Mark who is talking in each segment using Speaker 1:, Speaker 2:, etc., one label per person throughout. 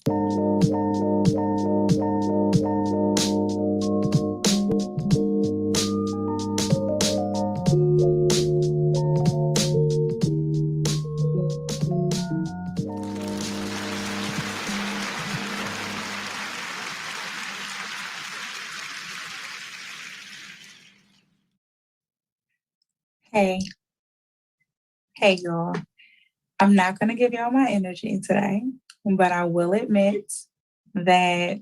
Speaker 1: Hey, hey, y'all. I'm not going to give y'all my energy today, but I will admit that,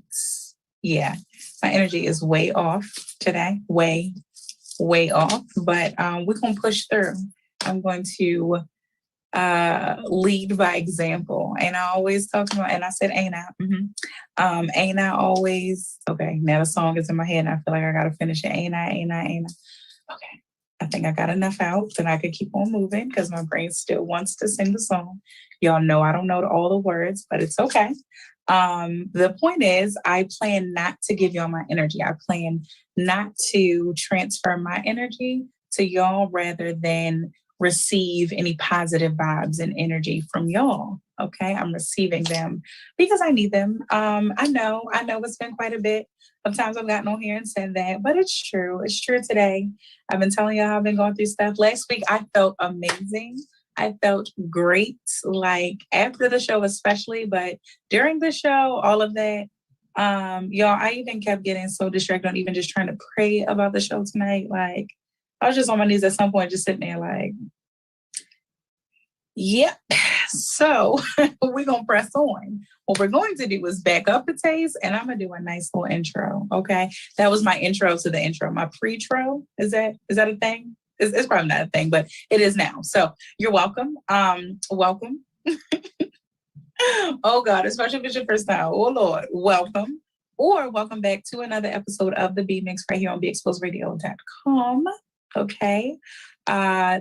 Speaker 1: yeah, my energy is way off today. Way off. But we're going to push through. I'm going to lead by example. And I always talk about, and I said, ain't I? Ain't I always, okay, now the song is in my head and I feel like I got to finish it. Ain't I, ain't I, ain't I? Okay. I think I got enough out that I could keep on moving because my brain still wants to sing the song. Y'all know I don't know all the words, but it's okay. The point is, I plan not to give y'all my energy. I plan not to transfer my energy to y'all rather than receive any positive vibes and energy from y'all. Okay, I'm receiving them because I need them. I know it's been quite a bit of times I've gotten on here and said that, but it's true. It's true today. I've been telling y'all I've been going through stuff. Last week I felt amazing. I felt great, like after the show especially, but during the show, all of that. Y'all, I even kept getting so distracted on even just trying to pray about the show tonight. Like I was just on my knees at some point, just sitting there like, yep. So we're going to press on. What we're going to do is back up the taste and I'm going to do a nice little intro. Okay. That was my intro to the intro. My pre-tro. Is that a thing? It's probably not a thing, but it is now. So you're welcome. Welcome. Oh God, especially if it's your first time. Oh Lord, welcome. Or welcome back to another episode of the B Mix right here on BExposedRadio.com. Okay.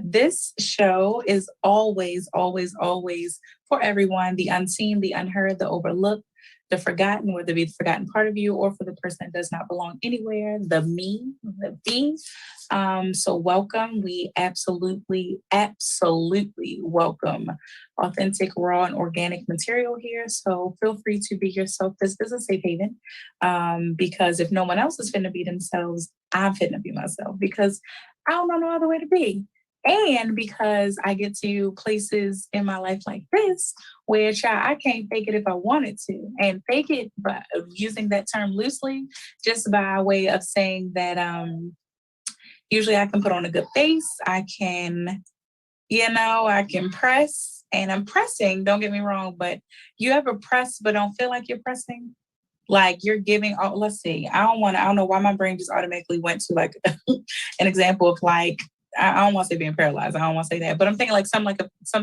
Speaker 1: This show is always, always, always for everyone, the unseen, the unheard, the overlooked, the forgotten, whether it be the forgotten part of you or for the person that does not belong anywhere, the me, the be. So welcome. We absolutely, absolutely welcome authentic, raw, and organic material here. So feel free to be yourself. This is a safe haven because if no one else is finna be themselves, I'm finna be myself because I don't know no other way to be. And because I get to places in my life like this, where child, I can't fake it if I wanted to. And fake it by using that term loosely, just by way of saying that usually I can put on a good face. I can, I can press and I'm pressing, don't get me wrong, but you ever press but don't feel like you're pressing? Like you're giving, oh, let's see. I don't know why my brain just automatically went to like an example of like, I don't want to say being paralyzed. I don't want to say that, but I'm thinking like some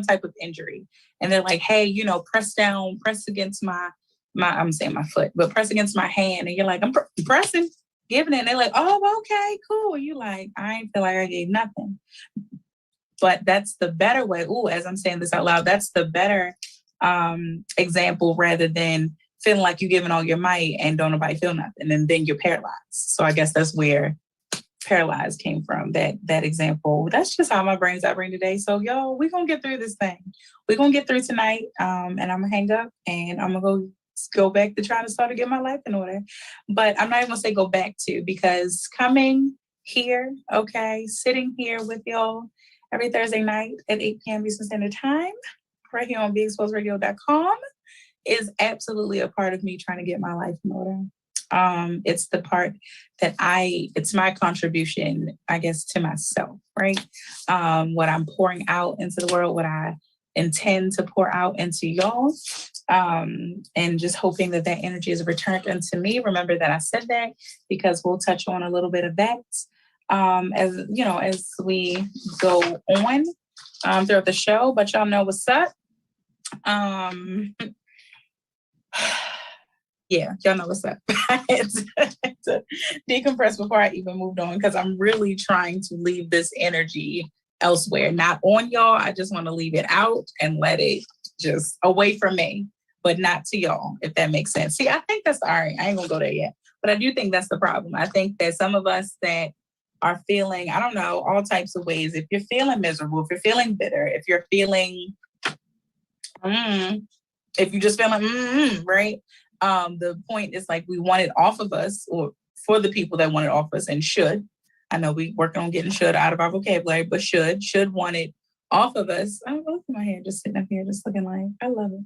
Speaker 1: type of injury. And they're like, hey, press down, press against I'm saying my foot, but press against my hand. And you're like, I'm pressing, giving it. And they're like, oh, okay, cool. You like, I ain't feel like I gave nothing. But that's the better way. Ooh, as I'm saying this out loud, that's the better example rather than feeling like you're giving all your might and don't nobody feel nothing. And then you're paralyzed. So I guess that's where paralyzed came from, that example. That's just how my brain's operating today. So y'all, we're going to get through this thing. We're going to get through tonight. And I'm going to hang up and I'm going to go back to trying to start to get my life in order. But I'm not even going to say go back to because coming here, okay, sitting here with y'all every Thursday night at 8 p.m. Eastern Standard Time, right here on BExposedRadio.com, is absolutely a part of me trying to get my life in order. It's the part that it's my contribution, I guess, to myself, right? What I'm pouring out into the world, what I intend to pour out into y'all, and just hoping that that energy is returned into me. Remember that I said that because we'll touch on a little bit of that as we go on throughout the show. But y'all know what's up. Yeah, y'all know what's up. I had to decompress before I even moved on because I'm really trying to leave this energy elsewhere, not on y'all. I just want to leave it out and let it just away from me, but not to y'all, if that makes sense. See, I think that's all right. I ain't gonna go there yet, but I do think that's the problem. I think that some of us that are feeling, I don't know, all types of ways. If you're feeling miserable, if you're feeling bitter, if you're feeling, if you just feel like, right? The point is like, we want it off of us, or for the people that want it off us, and should. I know we working on getting should out of our vocabulary, but should want it off of us. I love my hair just sitting up here, just looking like, I love it.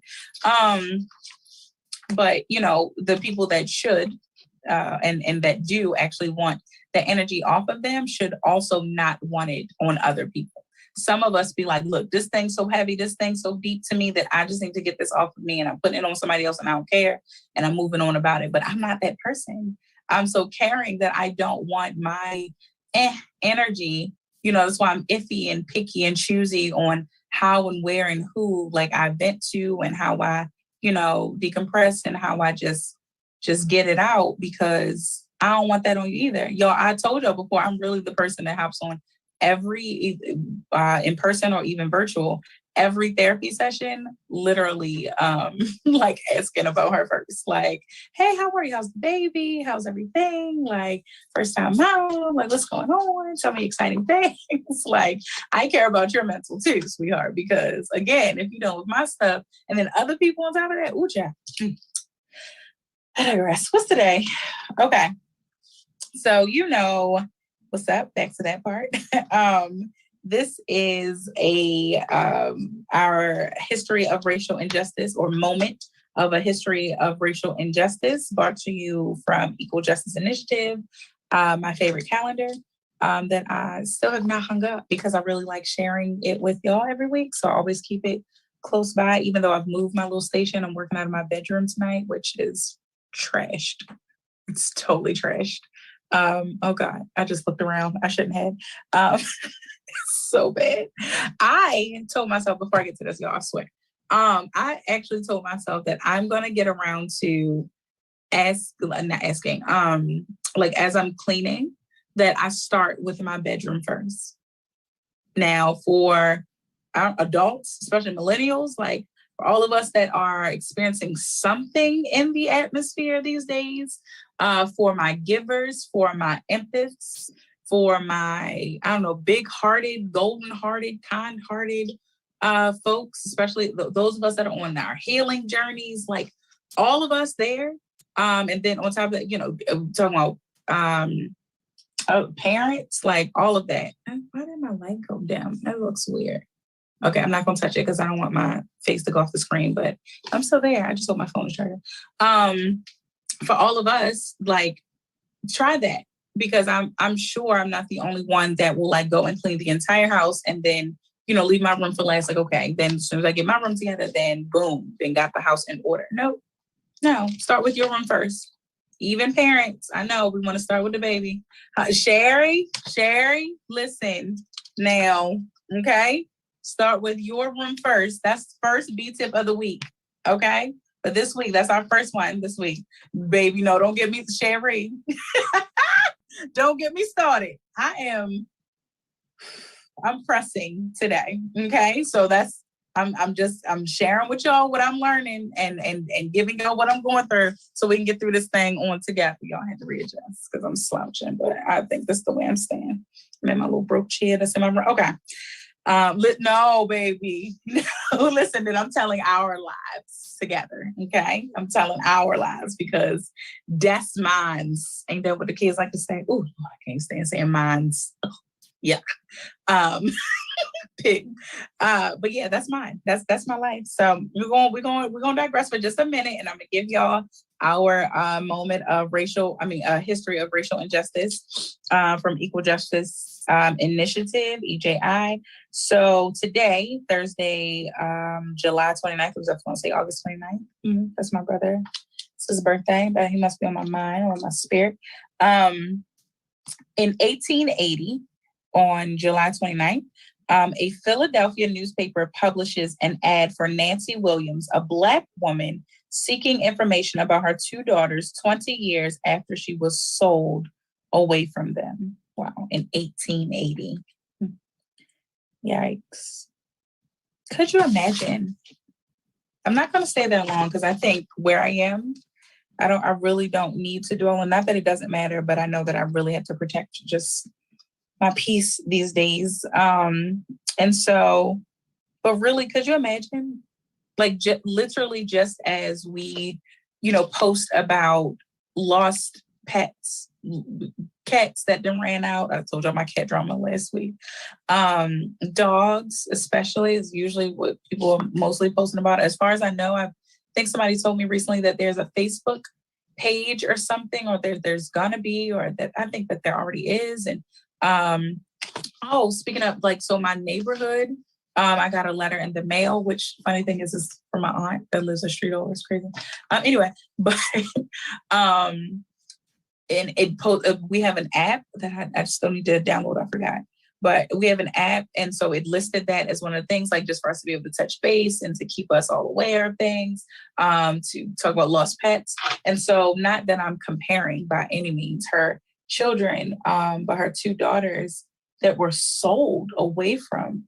Speaker 1: But the people that should and that do actually want the energy off of them should also not want it on other people. Some of us be like, look, this thing's so heavy, this thing's so deep to me that I just need to get this off of me, and I'm putting it on somebody else and I don't care, and I'm moving on about it. But I'm not that person. I'm so caring that I don't want my energy. That's why I'm iffy and picky and choosy on how and where and who like I vent to, and how I, decompress, and how I just get it out, because I don't want that on you either. Y'all, I told y'all before, I'm really the person that hops on every in person or even virtual, every therapy session, literally like asking about her first. Like, hey, how are you? How's the baby? How's everything? Like, first time mom, like, what's going on? Tell me exciting things. Like, I care about your mental too, sweetheart, because again, if you don't with my stuff and then other people on top of that, ooh, child. I digress. What's today? Okay. So, what's up? Back to that part. This is our history of racial injustice, or moment of a history of racial injustice, brought to you from Equal Justice Initiative, my favorite calendar that I still have not hung up, because I really like sharing it with y'all every week. So I always keep it close by, even though I've moved my little station. I'm working out of my bedroom tonight, which is trashed. It's totally trashed. Oh God, I just looked around. I shouldn't have. It's so bad. I told myself, before I get to this, y'all, I swear. I actually told myself that I'm gonna get around to not asking, like as I'm cleaning, that I start with my bedroom first. Now, for our adults, especially millennials, like for all of us that are experiencing something in the atmosphere these days, for my givers, for my empaths, for my, big-hearted, golden-hearted, kind-hearted folks, especially those of us that are on our healing journeys, like all of us there. And then on top of that, talking about parents, like all of that. Why did my light go down? That looks weird. Okay, I'm not going to touch it because I don't want my face to go off the screen, but I'm still there. I just hope my phone is charging. For all of us, like, try that, because I'm sure I'm not the only one that will like go and clean the entire house and then, leave my room for last. Like, okay, then as soon as I get my room together, then boom, then got the house in order. No, start with your room first. Even parents, I know we want to start with the baby. Sherry, listen now, okay? Start with your room first. That's first B tip of the week, okay? But this week, that's our first one this week. Baby, no, don't get me, Sherry. Don't get me started. I'm pressing today, okay? So I'm sharing with y'all what I'm learning and giving y'all what I'm going through so we can get through this thing on together. Y'all had to readjust because I'm slouching, but I think this is the way I'm staying. I'm in my little broke chair that's in my room. Okay. No, baby. No, listen, then I'm telling our lives together, okay? I'm telling our lives, because that's mines. Ain't that what the kids like to say? Ooh, I can't stand saying mines. Ugh, yuck. Pig. But yeah, that's mine. That's my life. So we're gonna digress for just a minute, and I'm gonna give y'all our moment of history of racial injustice from Equal Justice Initiative, EJI. So today, Thursday, July 29th, was I want to say August 29th. That's my brother. It's his birthday, but he must be on my mind or my spirit. In 1880, on July 29th, a Philadelphia newspaper publishes an ad for Nancy Williams, a Black woman seeking information about her two daughters 20 years after she was sold away from them. Wow, in 1880. Yikes. Could you imagine? I'm not going to stay there long, because I think where I am, I really don't need to dwell on, not that it doesn't matter, but I know that I really have to protect just my peace these days. And so, but really, could you imagine like literally just as we, post about lost pets, cats that then ran out. I told y'all my cat drama last week. Dogs, especially, is usually what people are mostly posting about. As far as I know, I think somebody told me recently that there's a Facebook page or something, or there's gonna be, or that I think that there already is. And speaking of so my neighborhood, I got a letter in the mail, which funny thing is from my aunt that lives a street over. It's crazy. Anyway, but and we have an app that I still need to download. I forgot, but we have an app, and so it listed that as one of the things, just for us to be able to touch base and to keep us all aware of things, to talk about lost pets. And so, not that I'm comparing by any means her children, but her two daughters that were sold away from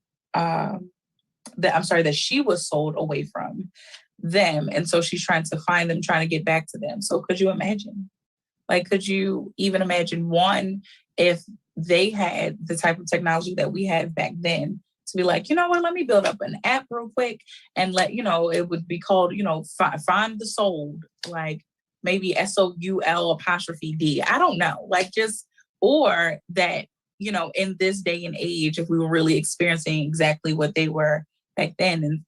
Speaker 1: that she was sold away from them, and so she's trying to find them, trying to get back to them. So, could you imagine? Could you even imagine, one, if they had the type of technology that we had back then, to be like, you know what, let me build up an app real quick and it would be called, find the sold, maybe SOUL''D. I don't know, or that, in this day and age, if we were really experiencing exactly what they were back then, and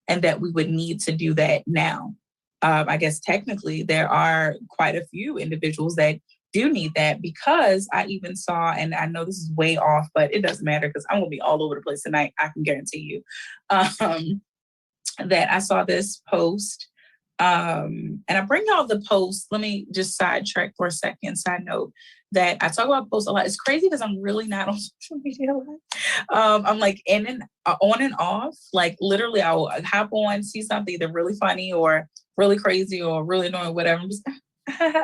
Speaker 1: and that we would need to do that now. I guess technically there are quite a few individuals that do need that, because I even saw, and I know this is way off, but it doesn't matter because I'm going to be all over the place tonight. I can guarantee you that I saw this post. And I bring y'all the post. Let me just sidetrack for a second. Side note that I talk about posts a lot. It's crazy because I'm really not on social media a lot. I'm in and on and off. Literally, I'll hop on, see something either really funny or really crazy or really annoying, whatever, just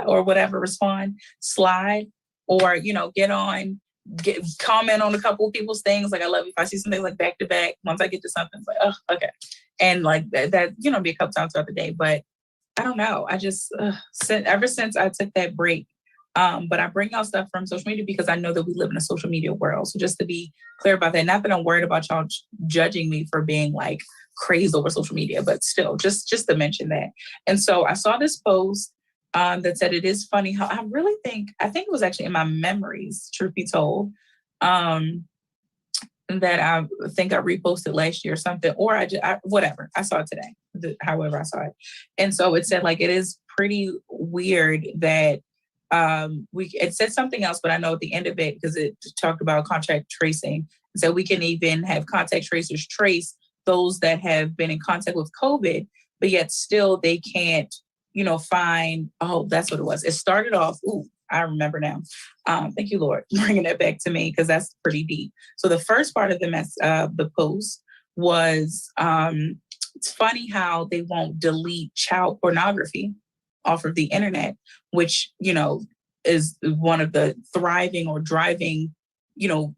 Speaker 1: or whatever, respond, slide, or get on, comment on a couple of people's things. I love if I see something back to back. Once I get to something, it's oh, okay, and that be a couple times throughout the day. But I don't know. I just ever since I took that break. But I bring out stuff from social media because I know that we live in a social media world. So just to be clear about that, not that I'm worried about y'all judging me for being crazed over social media, but still just to mention that. And so I saw this post that said, it is funny how I think it was actually in my memories, truth be told, that I think I reposted last year or something, or whatever. I saw it today, however I saw it. And so it said it is pretty weird that it said something else, but I know at the end of it, because it talked about contact tracing, so we can even have contact tracers trace those that have been in contact with COVID, but yet still they can't, find, that's what it was. It started off, I remember now. Thank you, Lord, bringing that back to me, because that's pretty deep. So the first part of the post was, it's funny how they won't delete child pornography off of the internet, which, is one of the thriving or driving,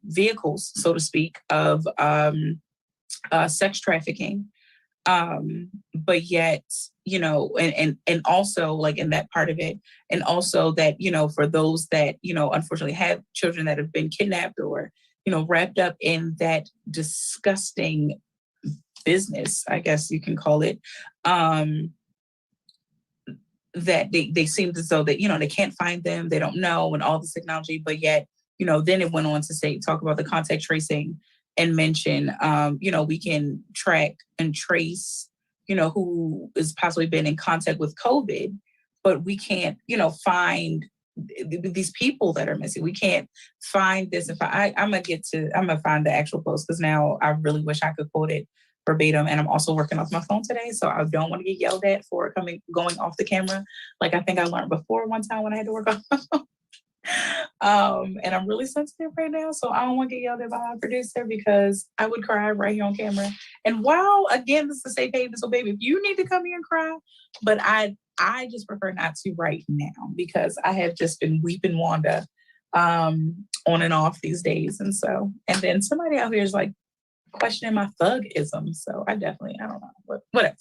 Speaker 1: vehicles, so to speak, of sex trafficking. But yet, and also in that part of it, and also that, for those that, unfortunately have children that have been kidnapped or, wrapped up in that disgusting business, I guess you can call it, that they seem as though that, they can't find them, they don't know, and all this technology, but yet, then it went on to talk about the contact tracing and mention, we can track and trace, who has possibly been in contact with COVID, but we can't, find these people that are missing. We can't find this. I'm going to find the actual post, because now I really wish I could quote it verbatim. And I'm also working off my phone today, so I don't want to get yelled at for going off the camera. I think I learned before one time when I had to work on my phone. And I'm really sensitive right now, so I don't want to get yelled at by my producer, because I would cry right here on camera. And while, again, this is a safe haven, so baby, if you need to come here and cry, but I just prefer not to right now, because I have just been weeping Wanda on and off these days. And then somebody out here is questioning my thugism. So I don't know. Whatever.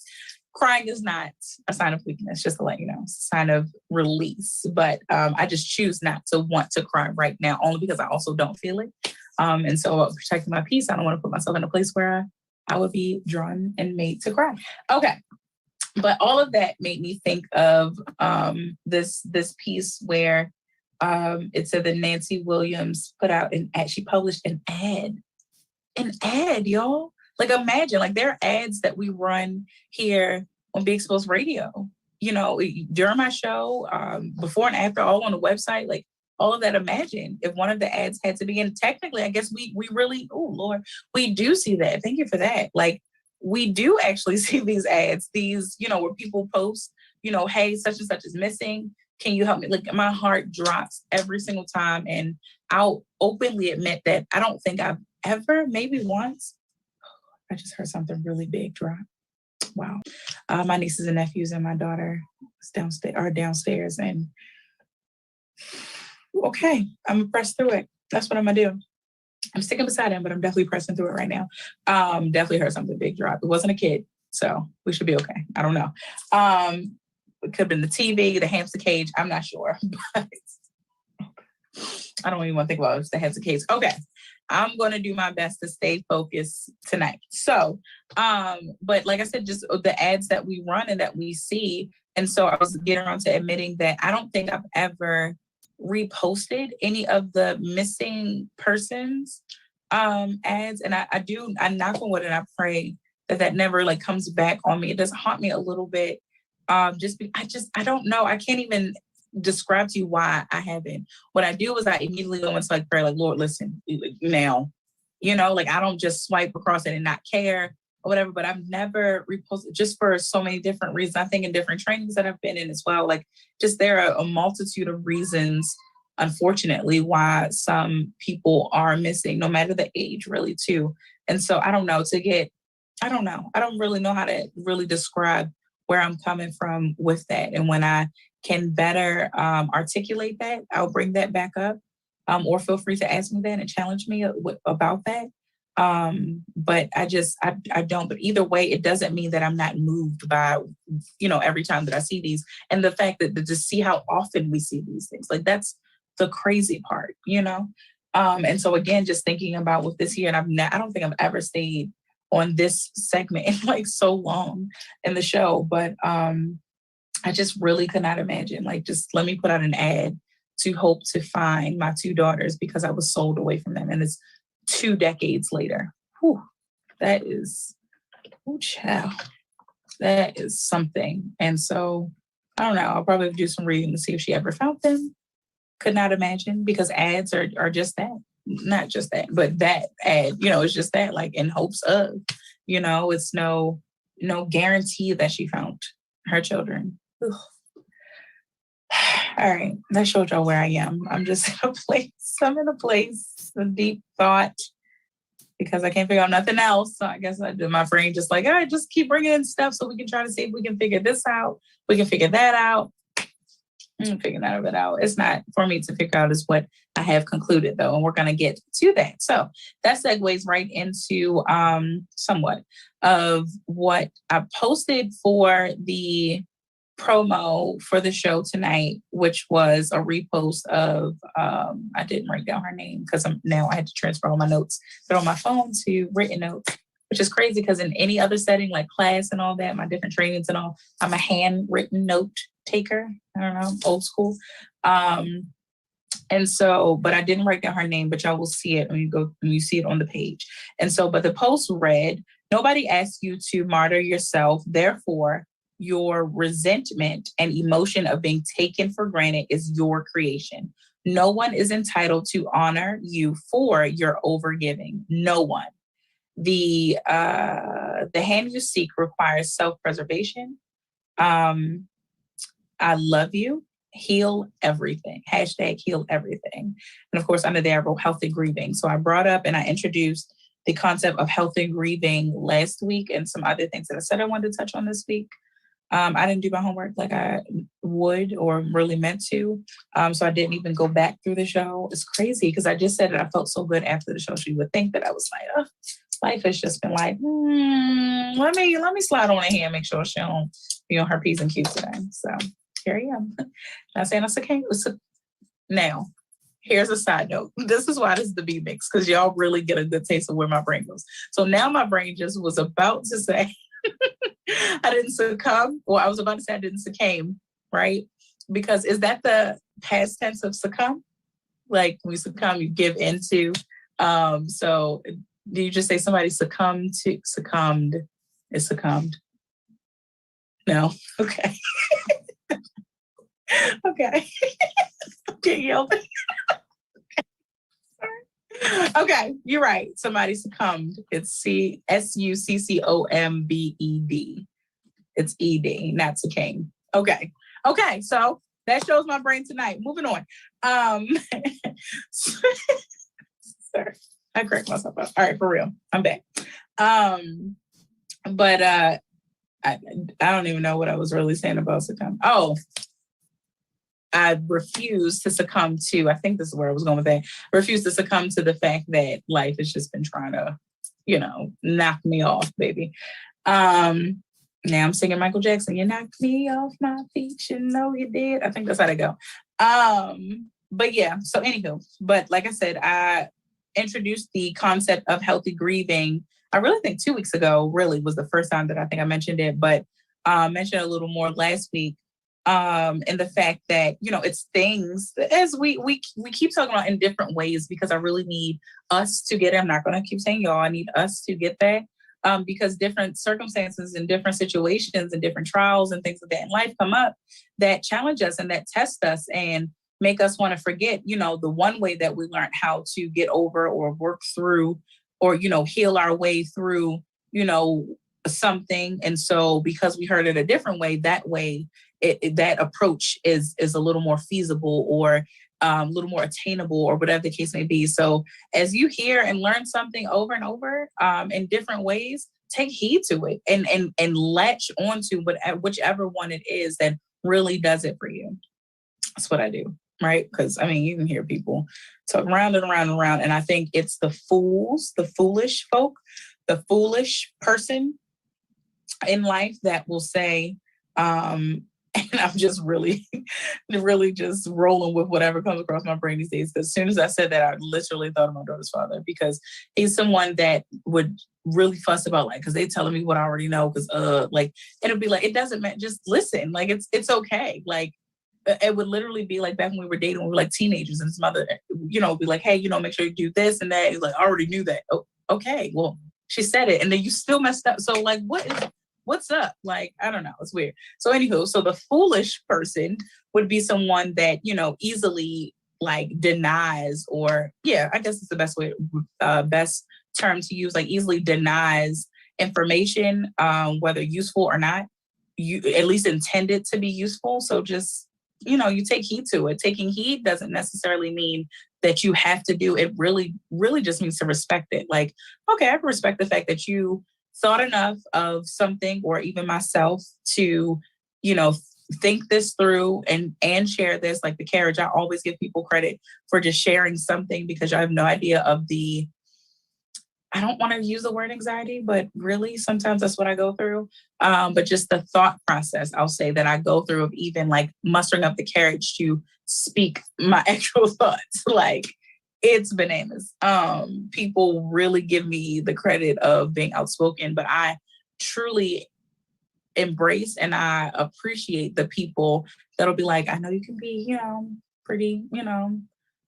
Speaker 1: Crying is not a sign of weakness, just to let you know. It's a sign of release. But I just choose not to want to cry right now, only because I also don't feel it. And so protecting my peace, I don't want to put myself in a place where I would be drawn and made to cry. Okay. But all of that made me think of this piece where it said that Nancy Williams put out she published an ad, y'all. Like imagine, like there are ads that we run here on Be Exposed Radio, during my show, before and after, all on the website, like all of that. Imagine if one of the ads had to be, and technically, I guess we really, oh Lord, we do see that. Thank you for that. Like we do actually see these ads, where people post, hey, such and such is missing. Can you help me? Like my heart drops every single time. And I'll openly admit that I don't think I've ever, maybe once, I just heard something really big drop. Wow. My nieces and nephews and my daughter are downstairs, and okay, I'm gonna press through it. That's what I'm gonna do. I'm sticking beside him, but I'm definitely pressing through it right now. Definitely heard something big drop. It wasn't a kid, so we should be okay. I don't know. It could have been the TV, the hamster cage. I'm not sure, but I don't even want to think about it. It's the hamster cage. Okay. I'm going to do my best to stay focused tonight. So, but like I said, just the ads that we run and that we see. And so I was getting around to admitting that I don't think I've ever reposted any of the missing persons ads. And I knock on wood and I pray that never like comes back on me. It does haunt me a little bit. I don't know. I can't even describe to you why I haven't. What I do is I immediately go into like prayer, like, Lord, listen, now, like I don't just swipe across it and not care or whatever, but I've never reposted just for so many different reasons. I think in different trainings that I've been in as well, like just there are a multitude of reasons, unfortunately, why some people are missing, no matter the age really too. And so I don't know, I don't really know how to really describe where I'm coming from with that. And when I can better articulate that, I'll bring that back up, or feel free to ask me that and challenge me about that. But I don't, but either way, it doesn't mean that I'm not moved by, every time that I see these, and the fact that to see how often we see these things, like that's the crazy part, and so again, just thinking about with this year, and I don't think I've ever stayed on this segment in like so long in the show, but I just really could not imagine, like, just let me put out an ad to hope to find my two daughters because I was sold away from them. And it's 2 decades later. Whew, that is, child, that is something. And so, I don't know, I'll probably do some reading to see if she ever found them. Could not imagine, because ads are just that. Not just that, but that ad, it's just that, like in hopes of, it's no guarantee that she found her children. Ugh. All right, that showed y'all where I am. I'm just in a place of deep thought because I can't figure out nothing else. So I guess my brain just like, all right, just keep bringing in stuff so we can try to see if we can figure this out. We can figure that out. Figure none of it out. It's not for me to figure out, is what I have concluded though. And we're going to get to that. So that segues right into somewhat of what I posted for the promo for the show tonight, which was a repost of, I didn't write down her name because I had to transfer all my notes, but on my phone to written notes, which is crazy because in any other setting like class and all that, my different trainings and all, I'm a handwritten note taker. I don't know, old school. And so, but I didn't write down her name, but y'all will see it when you see it on the page. And so, but the post read, nobody asked you to martyr yourself. Therefore, your resentment and emotion of being taken for granted is your creation. No one is entitled to honor you for your overgiving. No one. The hand you seek requires self-preservation. I love you. Heal everything. #heal everything. And of course, under there, I wrote healthy grieving. So I brought up and I introduced the concept of healthy grieving last week and some other things that I said I wanted to touch on this week. I didn't do my homework like I would or really meant to. So I didn't even go back through the show. It's crazy because I just said that I felt so good after the show. So you would think that I was like, oh, life has just been like, let me slide on in here and make sure she don't be on her P's and Q's today. So here I am. Not saying that's okay. Now, Here's a side note. This is why this is the B mix, because y'all really get a good taste of where my brain goes. So now my brain just was about to say, I didn't succumb. Well, I was about to say I didn't succumb, right? Because is that the past tense of succumb? Like when you succumb, you give into. So do you just say somebody succumbed? Is succumbed? No. Okay. Okay. Okay, yell. Okay, you're right. Somebody succumbed. It's Succombed. It's ED, not succumb. Okay. Okay, so that shows my brain tonight. Moving on. Sorry, I cracked myself up. All right, for real. I'm back. But I don't even know what I was really saying about succumb. Oh, I refuse to succumb to, I think this is where I was going with that, refuse to succumb to the fact that life has just been trying to, knock me off, baby. Now I'm singing Michael Jackson. You knocked me off my feet, you know you did. I think that's how they go. But yeah, so anywho, but like I said, I introduced the concept of healthy grieving. I really think 2 weeks ago really was the first time that I think I mentioned it, but mentioned a little more last week. And the fact that, it's things as we keep talking about in different ways, because I really need us to get it. I'm not going to keep saying y'all, I need us to get that. Because different circumstances and different situations and different trials and things like that in life come up that challenge us and that test us and make us want to forget, the one way that we learned how to get over or work through or, heal our way through, something. And so because we heard it a different way, that way, that approach is a little more feasible or a little more attainable or whatever the case may be. So as you hear and learn something over and over in different ways, take heed to it and latch onto whichever one it is that really does it for you. That's what I do, right? Because you can hear people talk round and around and around. And I think it's the foolish folk, the foolish person in life that will say, and I'm just really, really just rolling with whatever comes across my brain these days. Because as soon as I said that, I literally thought of my daughter's father, because he's someone that would really fuss about, because they telling me what I already know. Because it'll be like, it doesn't matter. Just listen. It's okay. It would literally be like back when we were dating, when we were like teenagers, and his mother, be like, hey, make sure you do this and that. He's like, I already knew that. Oh, okay. Well, she said it, and then you still messed up. So what's up? I don't know. It's weird. So anywho, so the foolish person would be someone that, easily denies, or I guess it's the best term to use, easily denies information, whether useful or not, you at least intended to be useful. So just, you take heed to it. Taking heed doesn't necessarily mean that you have to do it. Really, really just means to respect it. Okay, I can respect the fact that you thought enough of something, or even myself, to, think this through and share this. Like the carriage, I always give people credit for just sharing something, because I have no idea of I don't want to use the word anxiety, but really sometimes that's what I go through. But just the thought process, I'll say, that I go through of even mustering up the courage to speak my actual thoughts. It's bananas. People really give me the credit of being outspoken, but I truly embrace and I appreciate the people that'll be like, I know you can be, pretty,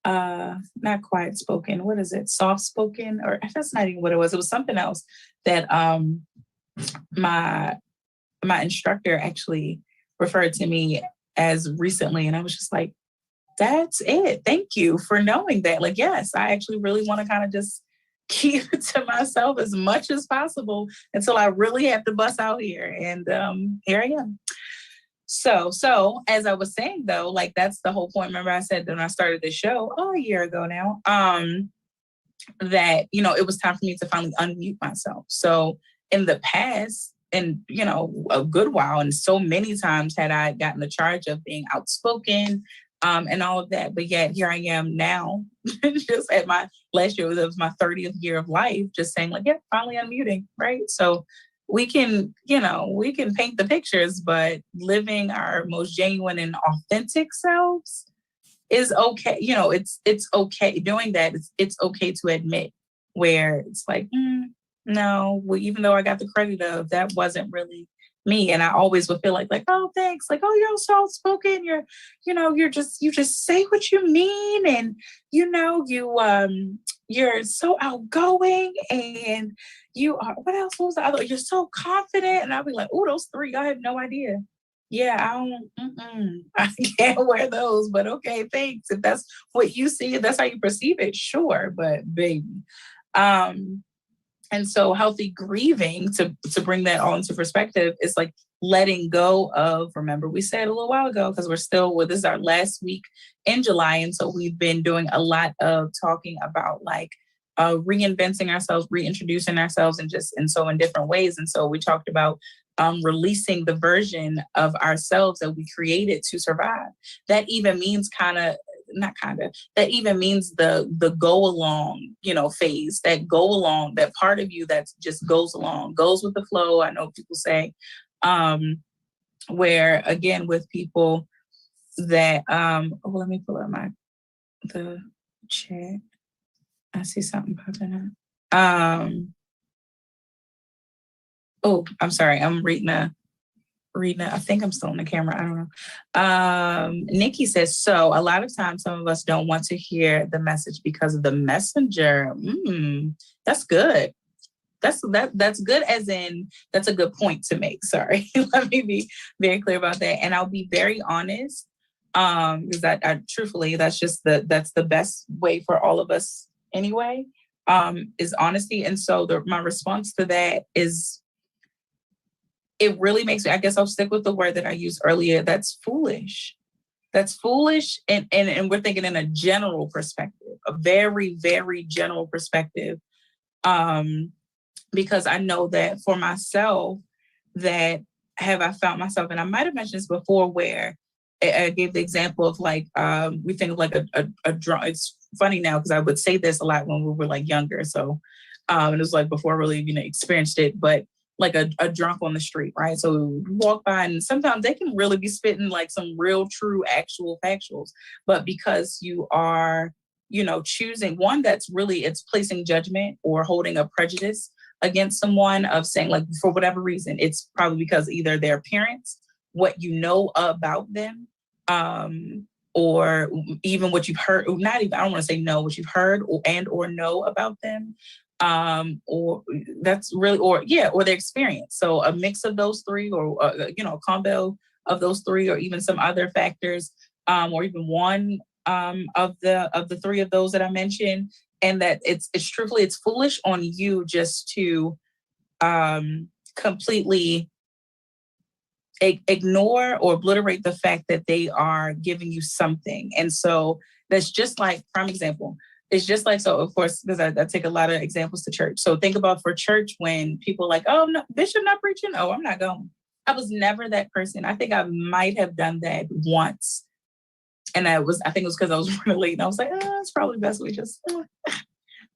Speaker 1: not quiet spoken. What is it? Soft spoken? Or that's not even what it was. It was something else that my instructor actually referred to me as recently. And I was just like, that's it. Thank you for knowing that. Yes, I actually really want to kind of just keep it to myself as much as possible until I really have to bust out here. And here I am. So as I was saying, though, that's the whole point. Remember I said when I started the show a year ago now, that, it was time for me to finally unmute myself. So in the past, and, a good while, and so many times had I gotten the charge of being outspoken, and all of that. But yet here I am now, just at my last year, it was my 30th year of life, just saying finally unmuting, right? So we can paint the pictures, but living our most genuine and authentic selves, is okay. It's okay doing that. It's okay to admit where it's like, no, well, even though I got the credit of that wasn't really me. And I always would feel like, oh, thanks. Like, oh, you're so outspoken. You just say what you mean. And, you're so outgoing and you are, what else was the other? You're so confident. And I'll be like, oh, those three, I have no idea. Yeah, I can't wear those, but okay, thanks. If that's what you see, if that's how you perceive it, sure. But baby. Um, and so healthy grieving, to bring that all into perspective, is like letting go of, remember we said a little while ago, because this is our last week in July. And so we've been doing a lot of talking about like reinventing ourselves, reintroducing ourselves, and just in different ways. And so we talked about releasing the version of ourselves that we created to survive. That even means that even means the go along, phase, that part of you that just goes along, goes with the flow. I know people say, where again, with people that, let me pull up the chat. I see something popping up. I'm sorry. I'm reading I think I'm still on the camera. I don't know. Nikki says, so a lot of times some of us don't want to hear the message because of the messenger. That's good. That's good, as in that's a good point to make. Sorry. Let me be very clear about that. And I'll be very honest. Because I truthfully, that's the best way for all of us anyway, is honesty. And so my response to that is, it really makes me, I guess I'll stick with the word that I used earlier. That's foolish. That's foolish. And we're thinking in a general perspective, a very, very general perspective. Because I know that for myself, that I found myself, and I might have mentioned this before, where I gave the example of like, we think of like a drunk. It's funny now because I would say this a lot when we were like younger. So it was like before I really, experienced it, but like a drunk on the street, right? So we walk by and sometimes they can really be spitting like some real, true, actual factuals. But because you are, choosing one that's really, it's placing judgment or holding a prejudice against someone, of saying like, for whatever reason, it's probably because either their appearance, what you know about them, or even what you've heard, not even, I don't want to say know, what you've heard or know about them. Or that's really, or their experience. So a mix of those three, or a combo of those three, or even some other factors, or even one of the three of those that I mentioned. And that it's truthfully, it's foolish on you just to completely ignore or obliterate the fact that they are giving you something. And so that's just like, prime example. It's just like, so of course, because I take a lot of examples to church. So think about for church, when people are like, oh, no, Bishop not preaching. Oh, I'm not going. I was never that person. I think I might have done that once. And I think it was because I was running late. And I was like, it's probably best we just,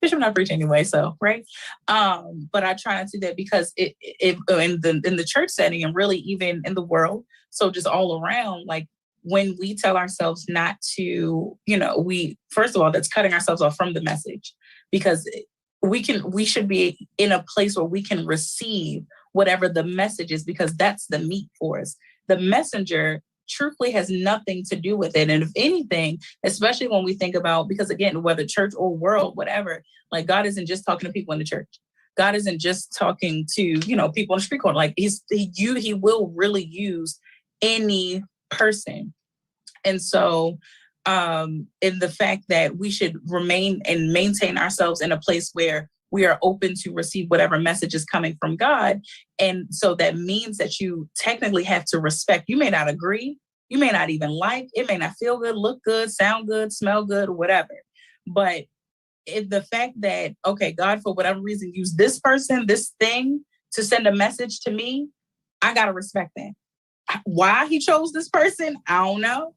Speaker 1: Bishop not preaching anyway. So, right. But I try not to do that, because it in the church setting, and really even in the world. So just all around, like, when we tell ourselves not to, first of all, that's cutting ourselves off from the message, because we should be in a place where we can receive whatever the message is, because that's the meat for us. The messenger truthfully has nothing to do with it. And if anything, especially when we think about, because again, whether church or world, whatever, like, God isn't just talking to people in the church. God isn't just talking to, people on the street corner. Like, he will really use any person. And so in the fact that we should remain and maintain ourselves in a place where we are open to receive whatever message is coming from God. And so that means that you technically have to respect. You may not agree. You may not even like. It may not feel good, look good, sound good, smell good, or whatever. But the fact that, okay, God, for whatever reason, used this person, this thing to send a message to me, I got to respect that. Why he chose this person, I don't know.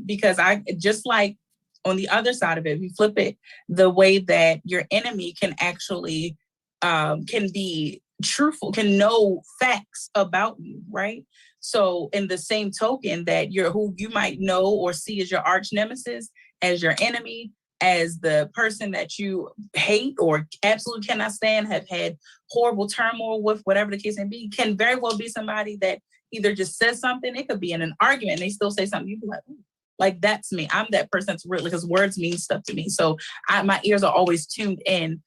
Speaker 1: Because I just like on the other side of it, we flip it, the way that your enemy can actually can be truthful, can know facts about you, right? So in the same token that you're who you might know or see as your arch nemesis, as your enemy, as the person that you hate or absolutely cannot stand, have had horrible turmoil with, whatever the case may be, can very well be somebody that either just says something, it could be in an argument, and they still say something, you be like, ooh, like that's me. I'm that person that's really, because words mean stuff to me. So my ears are always tuned in,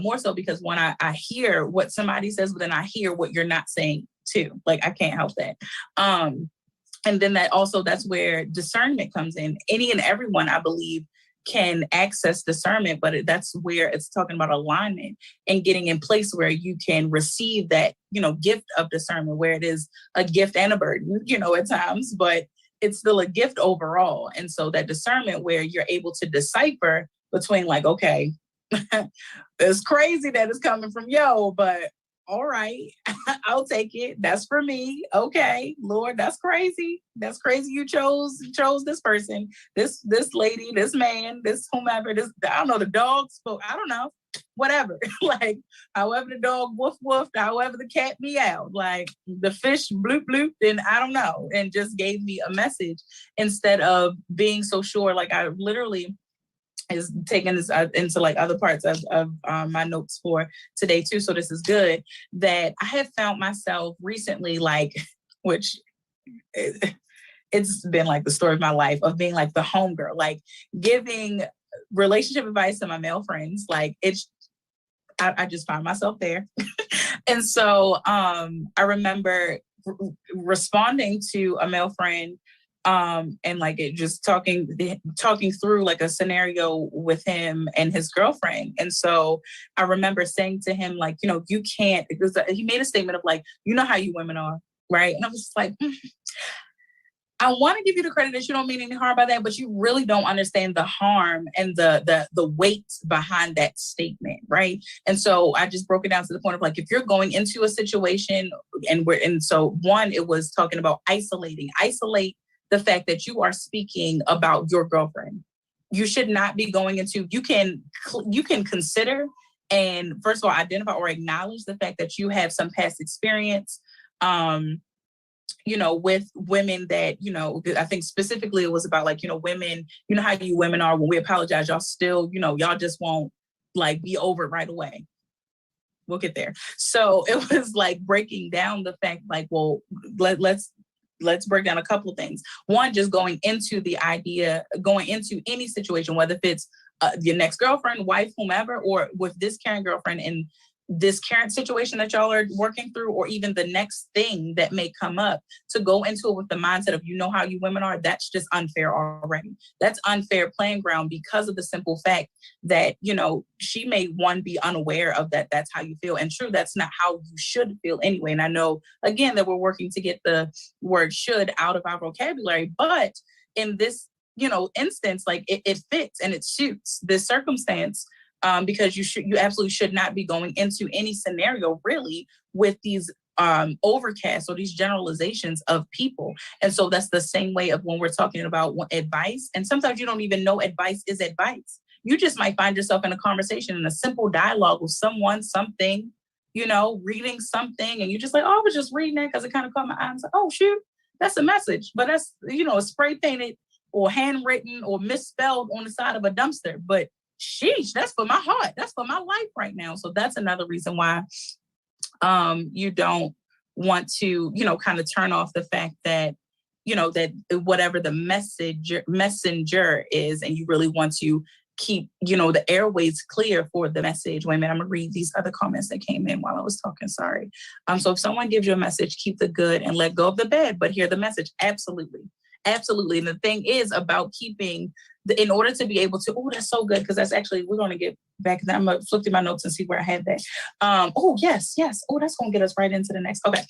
Speaker 1: more so because when I hear what somebody says, but then I hear what you're not saying too. Like I can't help that. And then that's where discernment comes in. Any and everyone, I believe, can access discernment, but that's where it's talking about alignment and getting in place where you can receive that, gift of discernment, where it is a gift and a burden, at times, but it's still a gift overall. And so that discernment where you're able to decipher between like, okay, it's crazy that it's coming from yo, but all right, I'll take it. That's for me. Okay, Lord, that's crazy. That's crazy. You chose this person, this lady, this man, this whomever, this, I don't know, the dog spoke, I don't know, whatever. Like, however the dog woof woofed, however the cat meowed, like the fish bloop bloop, and I don't know, and just gave me a message instead of being so sure. Like I literally is taking this into like other parts of my notes for today too. So this is good that I have found myself recently, like, which it's been like the story of my life of being like the homegirl, like giving relationship advice to my male friends. Like I just find myself there. And so I remember responding to a male friend, and like it just talking through like a scenario with him and his girlfriend. And so I remember saying to him, like, you can't, because he made a statement of like, how you women are, right? And I was just like, I want to give you the credit that you don't mean any harm by that, but you really don't understand the harm and the weight behind that statement, right? And so I just broke it down to the point of like, if you're going into a situation and so one, it was talking about isolate the fact that you are speaking about your girlfriend. You should not be going into, you can consider and first of all, identify or acknowledge the fact that you have some past experience, with women that, I think specifically it was about like, women, how you women are when we apologize, y'all still, y'all just won't like be over it right away. We'll get there. So it was like breaking down the fact like, well, let's break down a couple of things. One, just going into any situation, whether if it's your next girlfriend, wife, whomever, or with this current girlfriend in this current situation that y'all are working through, or even the next thing that may come up, to go into it with the mindset of, how you women are, that's just unfair already. That's unfair playing ground because of the simple fact that, she may be unaware of that. That's how you feel. And true, that's not how you should feel anyway. And I know, again, that we're working to get the word should out of our vocabulary, but in this, instance, like it fits and it suits this circumstance. Because you absolutely should not be going into any scenario really with these overcasts or these generalizations of people. And so that's the same way of when we're talking about advice. And sometimes you don't even know advice is advice. You just might find yourself in a conversation, in a simple dialogue with someone, something, reading something, and you're just like, oh, I was just reading that because it kind of caught my eye. I was like, oh, shoot, that's a message. But that's, spray painted or handwritten or misspelled on the side of a dumpster. But sheesh, that's for my heart. That's for my life right now. So that's another reason why you don't want to, kind of turn off the fact that, that whatever the messenger is, and you really want to keep, the airways clear for the message. Wait a minute, I'm gonna read these other comments that came in while I was talking. Sorry. So if someone gives you a message, keep the good and let go of the bad, but hear the message. Absolutely. Absolutely. And the thing is about keeping in order to be able to, oh, that's so good. Because that's actually, we're going to get back. I'm going to flip through my notes and see where I had that. Oh, yes. Oh, that's going to get us right into the next. Okay.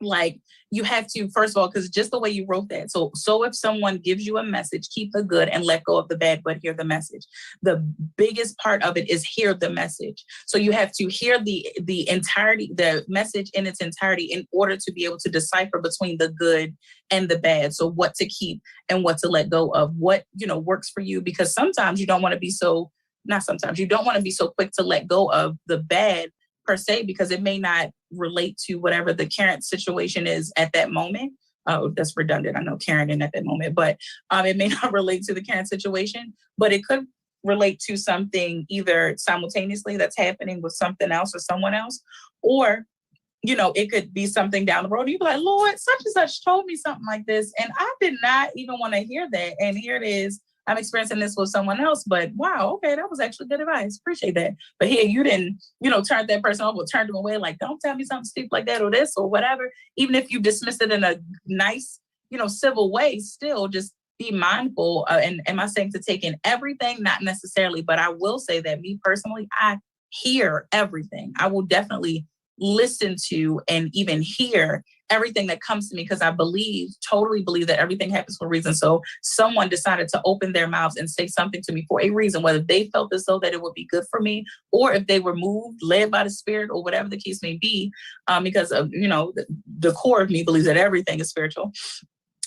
Speaker 1: Like you have to, first of all, because just the way you wrote that. So if someone gives you a message, keep the good and let go of the bad, but hear the message. The biggest part of it is hear the message. So you have to hear the entirety, the message in its entirety in order to be able to decipher between the good and the bad. So what to keep and what to let go of, what, works for you, because sometimes you don't want to be so, not sometimes, you don't want to be so quick to let go of the bad per se, because it may not relate to whatever the current situation is at that moment. Oh, that's redundant. I know Karen in at that moment, but it may not relate to the current situation, but it could relate to something either simultaneously that's happening with something else or someone else, or it could be something down the road. You'd be like, Lord, such and such told me something like this, and I did not even want to hear that. And here it is. I'm experiencing this with someone else, but wow, okay, that was actually good advice. Appreciate that. But here you didn't, turn that person over, turned them away, like, don't tell me something stupid like that or this or whatever. Even if you dismiss it in a nice, civil way, still just be mindful. And am I saying to take in everything? Not necessarily, but I will say that me personally, I hear everything. I will definitely listen to and even hear everything that comes to me, because I totally believe that everything happens for a reason. So someone decided to open their mouths and say something to me for a reason, whether they felt as though that it would be good for me, or if they were moved, led by the Spirit, or whatever the case may be, because of, the core of me believes that everything is spiritual.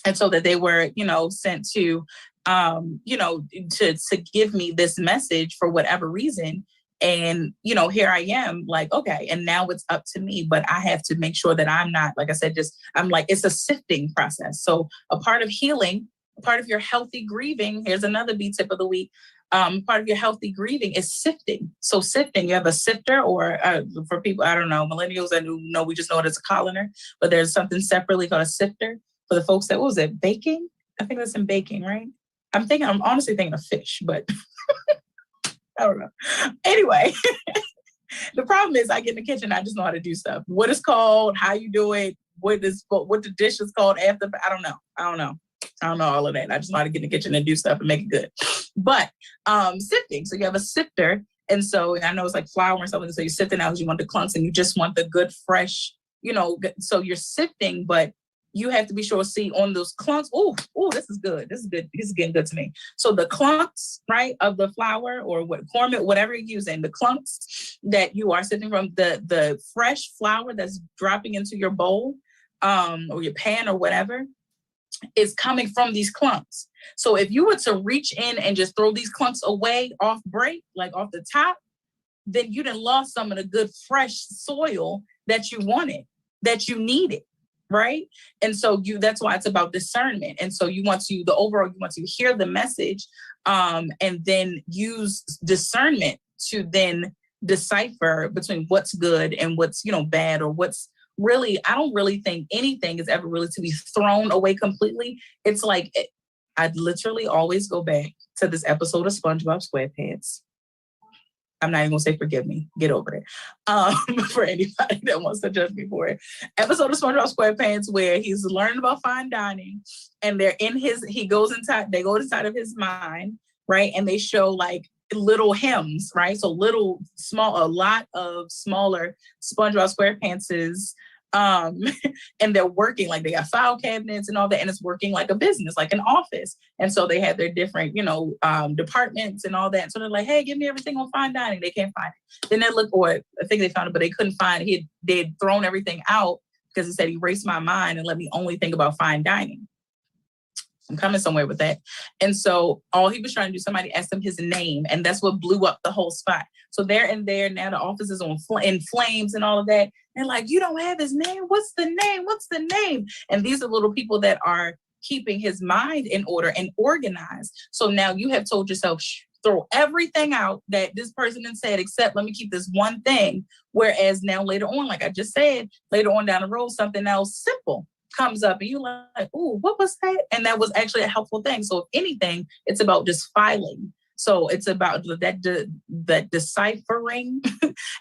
Speaker 1: And so that they were, sent to, to give me this message for whatever reason. And, here I am, like, okay, and now it's up to me, but I have to make sure that I'm not, like I said, it's a sifting process. So a part of healing, a part of your healthy grieving, here's another B tip of the week. Part of your healthy grieving is sifting. So sifting, you have a sifter, or for people, I don't know, millennials, I know we just know it as a colander, but there's something separately called a sifter for the folks that, what was it, baking? I think that's in baking, right? I'm honestly thinking of fish, but I don't know. Anyway, the problem is I get in the kitchen, I just know how to do stuff. What it's called, how you do it, what the dish is called after, I don't know all of that. I just know how to get in the kitchen and do stuff and make it good. But sifting, so you have a sifter. And so I know it's like flour or something. So you're sifting out because you want the clumps and you just want the good, fresh, so you're sifting, but you have to be sure to see on those clumps. Oh, this is good. This is good. This is getting good to me. So the clumps, right, of the flour or corn meal, whatever you're using, the clumps that you are sifting from, the fresh flour that's dropping into your bowl, or your pan or whatever, is coming from these clumps. So if you were to reach in and just throw these clumps away off break, like off the top, then you done lost some of the good fresh soil that you wanted, that you needed. Right. And so that's why it's about discernment. And so you want to hear the message, and then use discernment to then decipher between what's good and what's, bad, or what's really, I don't really think anything is ever really to be thrown away completely. It's like, I'd literally always go back to this episode of SpongeBob SquarePants. I'm not even gonna say forgive me, get over it. For anybody that wants to judge me for it. Episode of SpongeBob SquarePants where he's learning about fine dining, and they go inside of his mind, right? And they show like little hymns, right? So a lot of smaller SpongeBob SquarePantses, and they're working, like they got file cabinets and all that, and it's working like a business, like an office. And so they have their different, departments and all that. And so they're like, hey, give me everything on fine dining. They can't find it. Then I think they found it, but they couldn't find it. They'd thrown everything out because he said, erase my mind and let me only think about fine dining. I'm coming somewhere with that. And so all he was trying to do, somebody asked him his name, and that's what blew up the whole spot. So there now the office is in flames and all of that. And like, you don't have his name? What's the name? What's the name? And these are little people that are keeping his mind in order and organized. So now you have told yourself, throw everything out that this person had said, except let me keep this one thing. Whereas now later on, like I just said, later on down the road, something else simple comes up and you're like, oh, what was that? And that was actually a helpful thing. So if anything, it's about just filing. So it's about that deciphering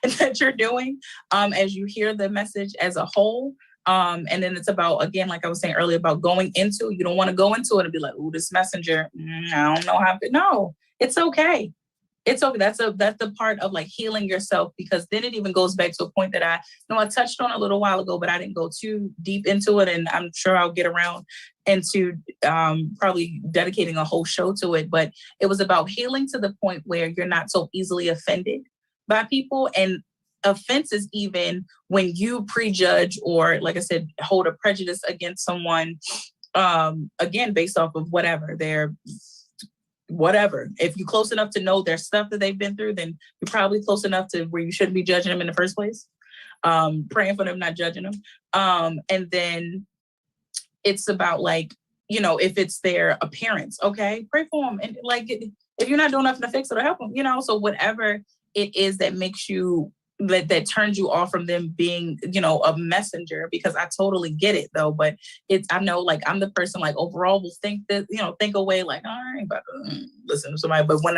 Speaker 1: that you're doing as you hear the message as a whole. And then it's about, again, like I was saying earlier, about going into, you don't want to go into it and be like, oh, this messenger, I don't know how to, no, it's okay. It's okay. That's the part of like healing yourself, because then it even goes back to a point that I touched on a little while ago, but I didn't go too deep into it. And I'm sure I'll get around into probably dedicating a whole show to it. But it was about healing to the point where you're not so easily offended by people. And offense is even when you prejudge or, like I said, hold a prejudice against someone, again, based off of whatever their whatever. If you're close enough to know their stuff that they've been through, then you're probably close enough to where you shouldn't be judging them in the first place. Praying for them, not judging them. And then it's about like, you know, if it's their appearance, okay, pray for them. And like, if you're not doing nothing to fix it or help them, you know, so whatever it is that makes you, that turns you off from them being, you know, a messenger, because I totally get it though. But it's, I know like I'm the person like overall will think that, you know, think away like, all right, but listen to somebody. But when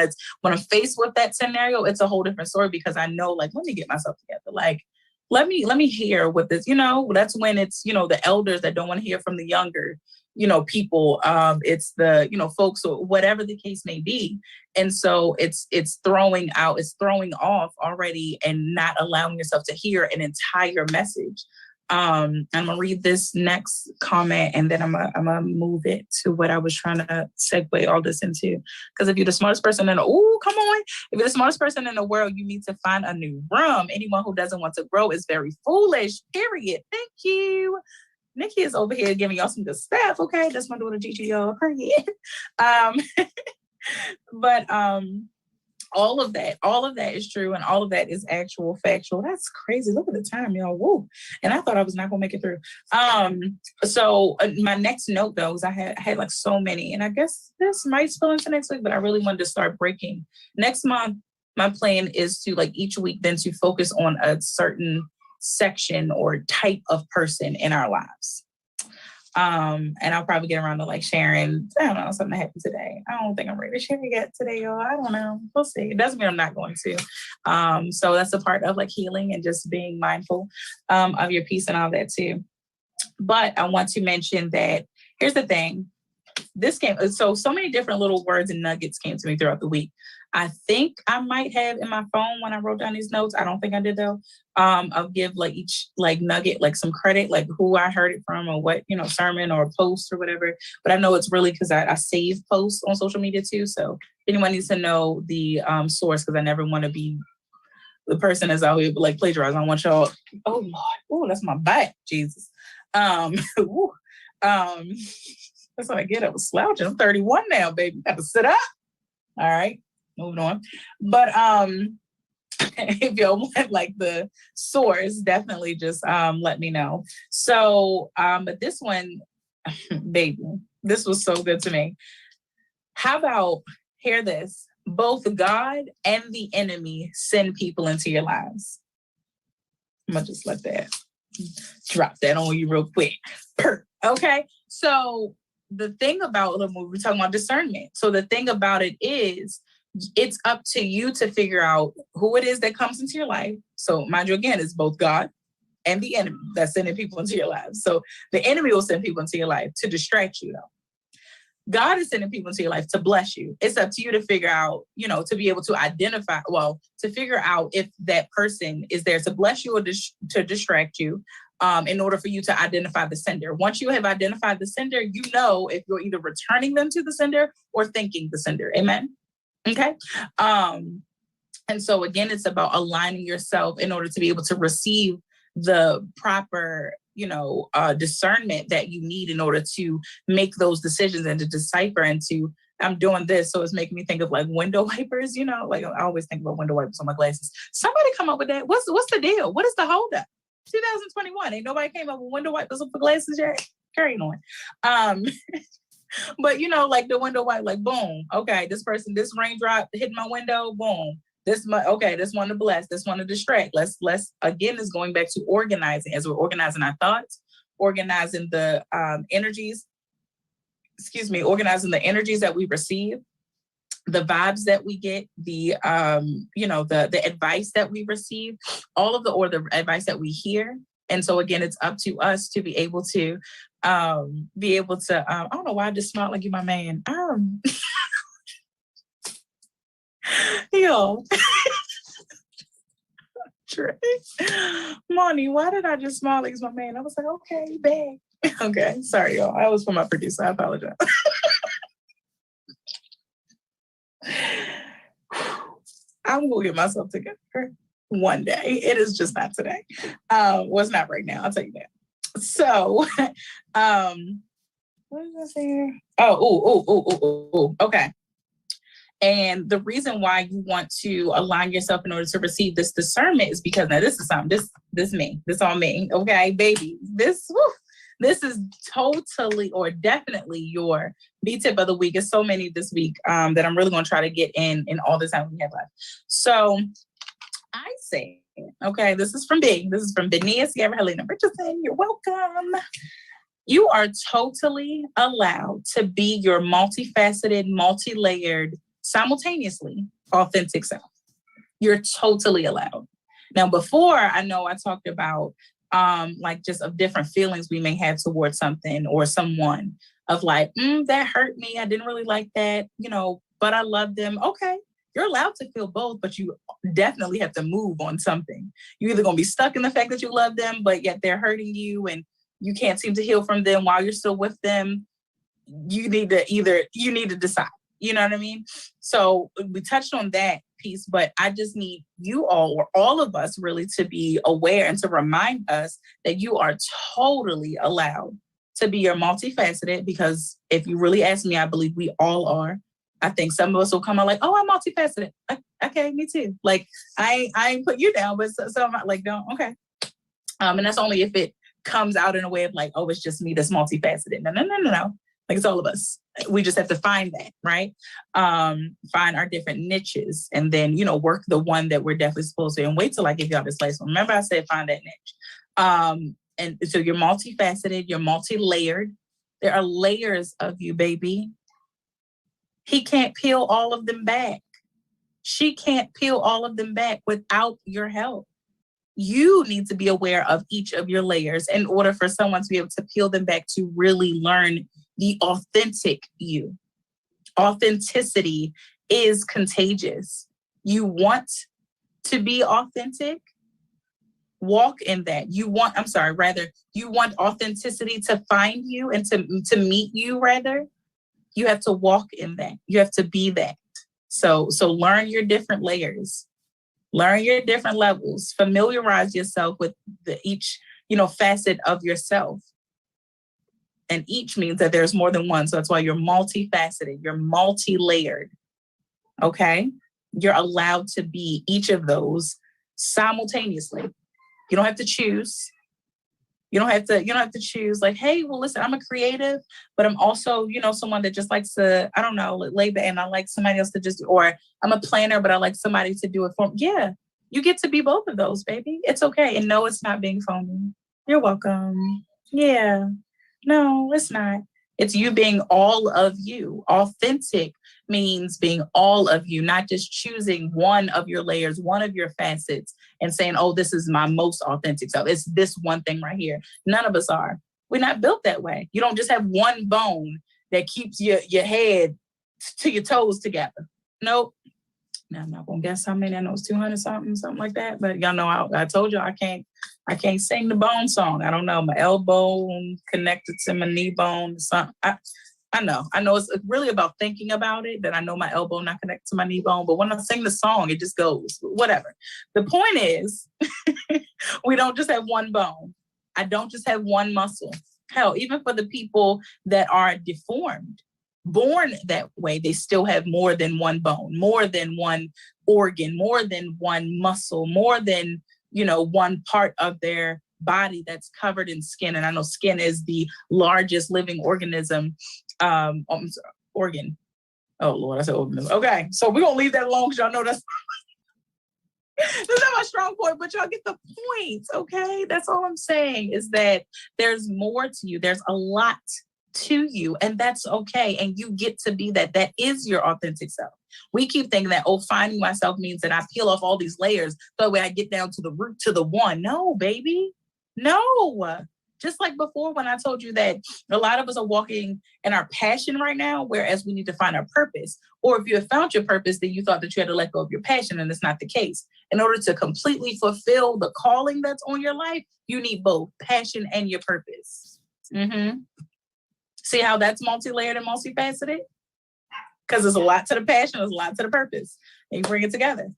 Speaker 1: I'm faced with that scenario, it's a whole different story, because I know like, let me get myself together. Like, let me hear what this, you know, that's when it's, you know, the elders that don't want to hear from the younger, you know, people. It's the, you know, folks or whatever the case may be. And so it's throwing off already and not allowing yourself to hear an entire message. I'm gonna read this next comment and then I'm gonna move it to what I was trying to segue all this into. Because if you're the smartest person in the if you're the smartest person in the world, you need to find a new room. Anyone who doesn't want to grow is very foolish. Period. Thank you. Nikki is over here giving y'all some good stuff. Okay, that's my daughter Gigi, y'all. Period. But all of that is true, and all of that is actual factual. That's crazy. Look at the time, y'all. Woo. And I thought I was not gonna make it through. So my next note though is I had like so many, and I guess this might spill into next week, but I really wanted to start breaking. Next month, my plan is to like each week then to focus on a certain section or type of person in our lives. And I'll probably get around to like sharing, I don't know, something that happened today. I don't think I'm ready to share it yet today, y'all. I don't know. We'll see. It doesn't mean I'm not going to. So that's a part of like healing and just being mindful of your peace and all that too. But I want to mention that here's the thing. This came, so many different little words and nuggets came to me throughout the week. I think I might have in my phone when I wrote down these notes. I don't think I did though. I'll give like each like nugget, like some credit, like who I heard it from or what, you know, sermon or post or whatever. But I know it's really because I save posts on social media too. So if anyone needs to know the source, because I never want to be the person that's out here like plagiarizing. I want y'all, oh Lord, oh, that's my butt, Jesus. That's what I get. I was slouching. I'm 31 now, baby. Got to sit up. All right, moving on. But if you want like the source, definitely just let me know. So, but this one, baby, this was so good to me. How about, hear this, both God and the enemy send people into your lives. I'm gonna just let that drop that on you real quick. Okay, so the thing about the movie, we're talking about discernment. So the thing about it is, it's up to you to figure out who it is that comes into your life. So mind you, again, it's both God and the enemy that's sending people into your lives. So the enemy will send people into your life to distract you though. God is sending people into your life to bless you. It's up to you to figure out, you know, to be able to identify, to figure out if that person is there to bless you or to distract you, in order for you to identify the sender. Once you have identified the sender, you know if you're either returning them to the sender or thanking the sender. Amen? Okay? And so again, it's about aligning yourself in order to be able to receive the proper, you know, discernment that you need in order to make those decisions and to decipher and to, I'm doing this. So it's making me think of like window wipers, you know, like I always think about window wipers on my glasses. Somebody come up with that. What's the deal? What is the holdup? 2021. Ain't nobody came up with window wipers for glasses yet. Carrying on. But you know, like the window wipe, like boom. Okay, this raindrop hit my window, boom. This one to bless, this one to distract. Let's again, is going back to organizing, as we're organizing our thoughts, organizing the energies that we receive, the vibes that we get, the the advice that we receive, the advice that we hear. And so again, it's up to us to be able to I don't know why I just smiled like you, my man. Yo. Trey. Monty, why did I just smile like it's my man? I was like, okay, bang. Okay, sorry, y'all. I was for my producer. I apologize. I'm gonna get myself together one day. It is just not today. It's not right now. I'll tell you that. So, what did I say here? Okay. And the reason why you want to align yourself in order to receive this discernment is because now this is something, this on me. Okay, baby, this is totally or definitely your B tip of the week. It's so many this week that I'm really going to try to get in all the time we have left. So I say, okay, this is from B. This is from Benia Sierra Helena Richardson. You're welcome. You are totally allowed to be your multifaceted, multi-layered, simultaneously authentic self. You're totally allowed. Now, before, I know I talked about like just of different feelings we may have towards something or someone of like, that hurt me. I didn't really like that, but I love them. Okay, you're allowed to feel both, but you definitely have to move on something. You're either going to be stuck in the fact that you love them, but yet they're hurting you and you can't seem to heal from them while you're still with them. You need to decide, you know what I mean? So we touched on that piece, but I just need you all, or all of us really, to be aware and to remind us that you are totally allowed to be your multifaceted, because if you really ask me, I believe we all are. I think some of us will come out like, oh, I'm multifaceted. Okay, me too. Like, I ain't put you down, but so I'm not like, don't, okay. And that's only if it comes out in a way of like, oh, it's just me that's multifaceted. No. Like, it's all of us. We just have to find that, right? Find our different niches and then, work the one that we're definitely supposed to, and wait till I give y'all this last one. Remember I said find that niche. And so you're multifaceted, you're multi-layered. There are layers of you, baby. He can't peel all of them back. She can't peel all of them back without your help. You need to be aware of each of your layers in order for someone to be able to peel them back to really learn the authentic you. Authenticity is contagious. You want to be authentic? Walk in that. You want authenticity to find you and to meet you, rather. You have to walk in that. You have to be that. So learn your different layers. Learn your different levels. Familiarize yourself with each, facet of yourself. And each means that there's more than one. So that's why you're multifaceted. You're multi-layered. Okay? You're allowed to be each of those simultaneously. You don't have to choose. You don't have to choose like, hey, well, listen, I'm a creative, but I'm also, someone that just likes to, I don't know, lay back, and I like somebody else to just, or I'm a planner, but I like somebody to do it for me. Yeah, you get to be both of those, baby. It's okay. And no, it's not being phony. You're welcome. Yeah. No, it's not. It's you being all of you. Authentic means being all of you, not just choosing one of your layers, one of your facets, and saying, oh, this is my most authentic self. It's this one thing right here. None of us are. We're not built that way. You don't just have one bone that keeps your head to your toes together. Nope. Now, I'm not going to guess how many. I know it's 200 something like that. But y'all know, I told you I can't sing the bone song. I don't know. My elbow connected to my knee bone. I know it's really about thinking about it, that I know my elbow not connected to my knee bone. But when I sing the song, it just goes, whatever. The point is, we don't just have one bone. I don't just have one muscle. Hell, even for the people that are deformed, born that way, they still have more than one bone, more than one organ, more than one muscle, more than, one part of their body that's covered in skin. And I know skin is the largest living organism, organ. Oh Lord, I said organism. Okay, so we're gonna leave that alone because y'all know that's not my strong point, but y'all get the point. Okay, that's all I'm saying, is that there's more to you. There's a lot to you, and that's okay. And you get to be that. That is your authentic self. We keep thinking that, finding myself means that I peel off all these layers so that way I get down to the root, to the one. No, baby. No. Just like before when I told you that a lot of us are walking in our passion right now, whereas we need to find our purpose. Or if you have found your purpose, then you thought that you had to let go of your passion, and it's not the case. In order to completely fulfill the calling that's on your life, you need both passion and your purpose. Mm-hmm. See how that's multi-layered and multifaceted? Because there's a lot to the passion, there's a lot to the purpose. And you bring it together.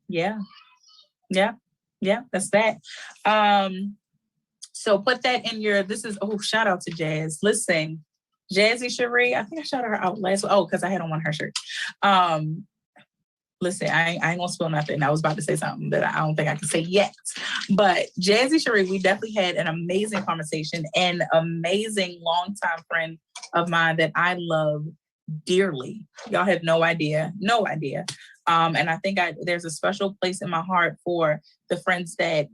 Speaker 1: Yeah. That's that. So put that in your, shout out to Jazz. Listen, Jazzy Cherie, I think I shouted her out last week. Oh, because I had on one of her shirts. listen, I ain't gonna spill nothing. I was about to say something that I don't think I can say yet. But Jazzy Cherie, we definitely had an amazing conversation, and amazing longtime friend of mine that I love dearly. Y'all have no idea. No idea. And I think there's a special place in my heart for the friends that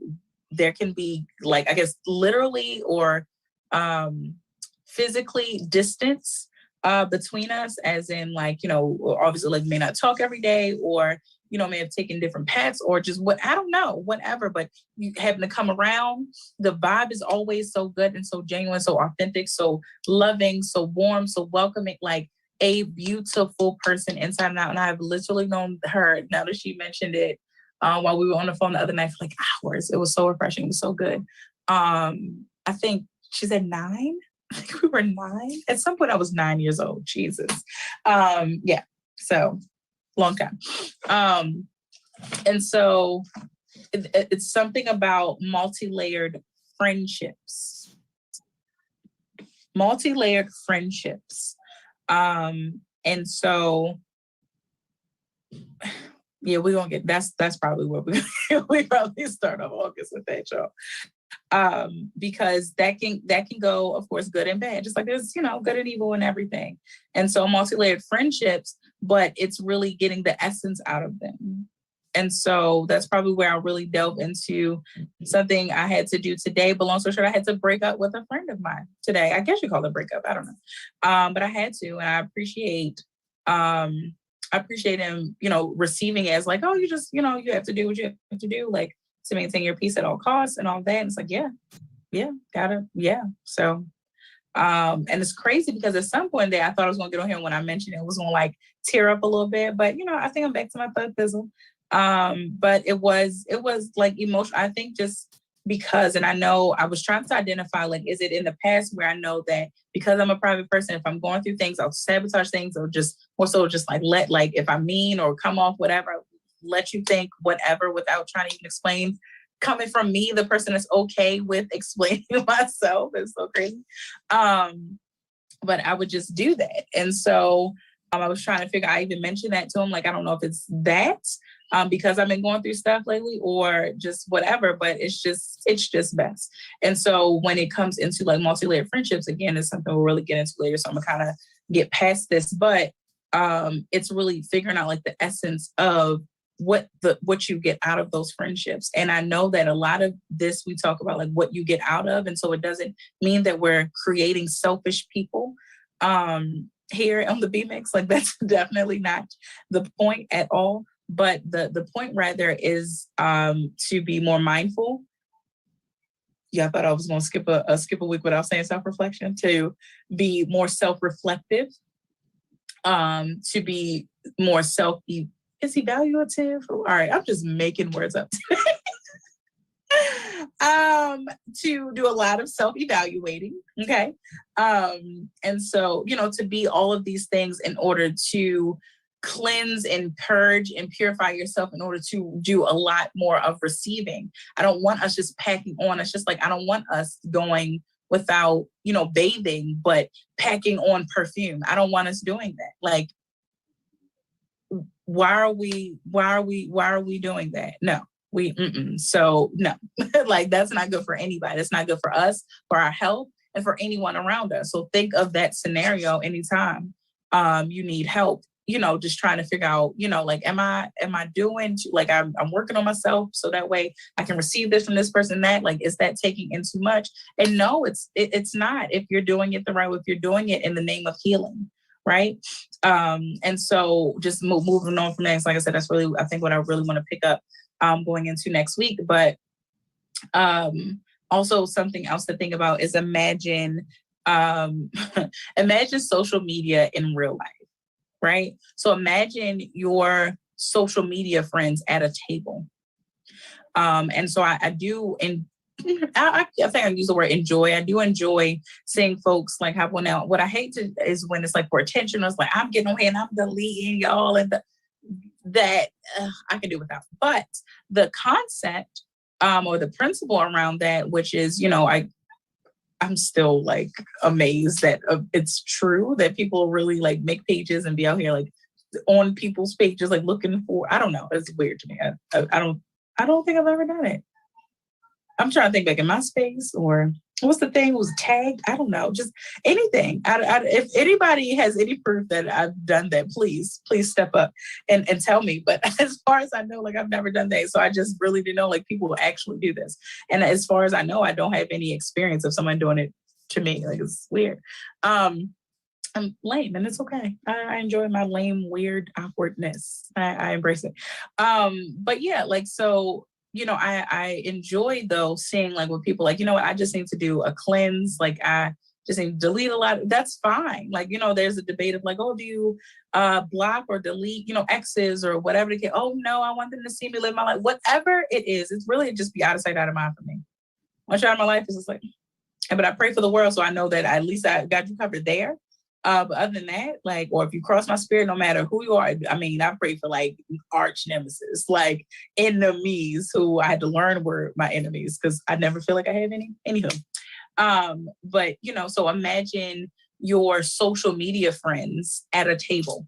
Speaker 1: there can be, like, I guess literally or physically distance between us, as in, like, you know, obviously, like, may not talk every day, or, you know, may have taken different paths, or just what, I don't know, whatever, but you having to come around, the vibe is always so good and so genuine, so authentic, so loving, so warm, so welcoming, like a beautiful person inside and out. And I've literally known her, now that she mentioned it, while we were on the phone the other night for like hours. It was so refreshing. It was so good. I think she said 9. I think we were 9. At some point I was 9 years old. Jesus. Yeah. So long time. And so it's something about multi-layered friendships. Multi-layered friendships. And so, yeah, we're gonna get that's probably what we probably start off August with that, y'all. Because that can go, of course, good and bad, just like there's, you know, good and evil and everything. And so multi-layered friendships, but it's really getting the essence out of them. And so that's probably where I'll really delve into something I had to do today. But long story short, I had to break up with a friend of mine today. I guess you call it a breakup. I don't know. But I had to, and I appreciate him, you know, receiving it as like, oh, you just, you know, you have to do what you have to do, like, to maintain your peace at all costs and all that. And it's like, yeah. So, and it's crazy because at some point there, I thought I was going to get on here when I mentioned it was going to like tear up a little bit, but, you know, I think I'm back to my thug fizzle. But it was like emotional. I think just because, and I know I was trying to identify, like, is it in the past where I know that because I'm a private person, if I'm going through things, I'll sabotage things, or just more so just like if I'm mean or come off whatever, let you think whatever without trying to even explain. Coming from me, the person that's okay with explaining myself, is so crazy. But I would just do that. And so I was trying to figure, I even mentioned that to him, like, I don't know if it's that because I've been going through stuff lately or just whatever, but it's just best. And so when it comes into like multi-layered friendships, again, it's something we'll really get into later. So I'm gonna kind of get past this, but it's really figuring out like the essence of what you get out of those friendships. And I know that a lot of this we talk about like what you get out of. And so it doesn't mean that we're creating selfish people here on the B Mix. Like, that's definitely not the point at all. But the point rather is to be more mindful. Yeah, I thought I was going to skip a week without saying self-reflection. To be more self-reflective, to be more is evaluative? All right, I'm just making words up today. To do a lot of self-evaluating, okay? And so, you know, to be all of these things in order to cleanse and purge and purify yourself in order to do a lot more of receiving. I don't want us just packing on. It's just like, I don't want us going without, you know, bathing, but packing on perfume. I don't want us doing that. Like, why are we doing that? No, so no, like, that's not good for anybody. It's not good for us, for our health, and for anyone around us. So think of that scenario anytime you need help, you know, just trying to figure out, you know, like, am I doing, like, I'm working on myself so that way I can receive this from this person, that, like, is that taking in too much? And no, it's not, if you're doing it the right way, if you're doing it in the name of healing. Right. And so just moving on from that, like I said, that's really, I think, what I really want to pick up going into next week. But also something else to think about is imagine social media in real life. Right. So imagine your social media friends at a table. And so I do, and I think I use the word enjoy. I do enjoy seeing folks like have one out. What I hate is when it's like for attention. It's like, I'm getting on here and I'm deleting y'all, and that I can do without. But the concept or the principle around that, which is, you know, I'm still like amazed that it's true that people really like make pages and be out here like on people's pages, like looking for, I don't know. It's weird to me. I don't think I've ever done it. I'm trying to think back in my space, or what's the thing? It was tagged. I don't know. Just anything. If anybody has any proof that I've done that, please step up and tell me. But as far as I know, like I've never done that. So I just really didn't know like people will actually do this. And as far as I know, I don't have any experience of someone doing it to me. Like it's weird. I'm lame and it's okay. I enjoy my lame, weird awkwardness. I embrace it. But yeah, like, so, I enjoy though seeing like what people like, I just need to do a cleanse. Like I just need to delete a lot. That's fine. Like, there's a debate of like, oh, do you block or delete, exes or whatever the case. Oh no, I want them to see me live my life. Whatever it is, it's really just be out of sight, out of mind for me. Once you're out of my life, it's just like, but I pray for the world. So I know that at least I got you covered there. But other than that, like, or if you cross my spirit, no matter who you are, I mean, I pray for like arch nemesis, like enemies who I had to learn were my enemies because I never feel like I have any. Anywho, but so imagine your social media friends at a table.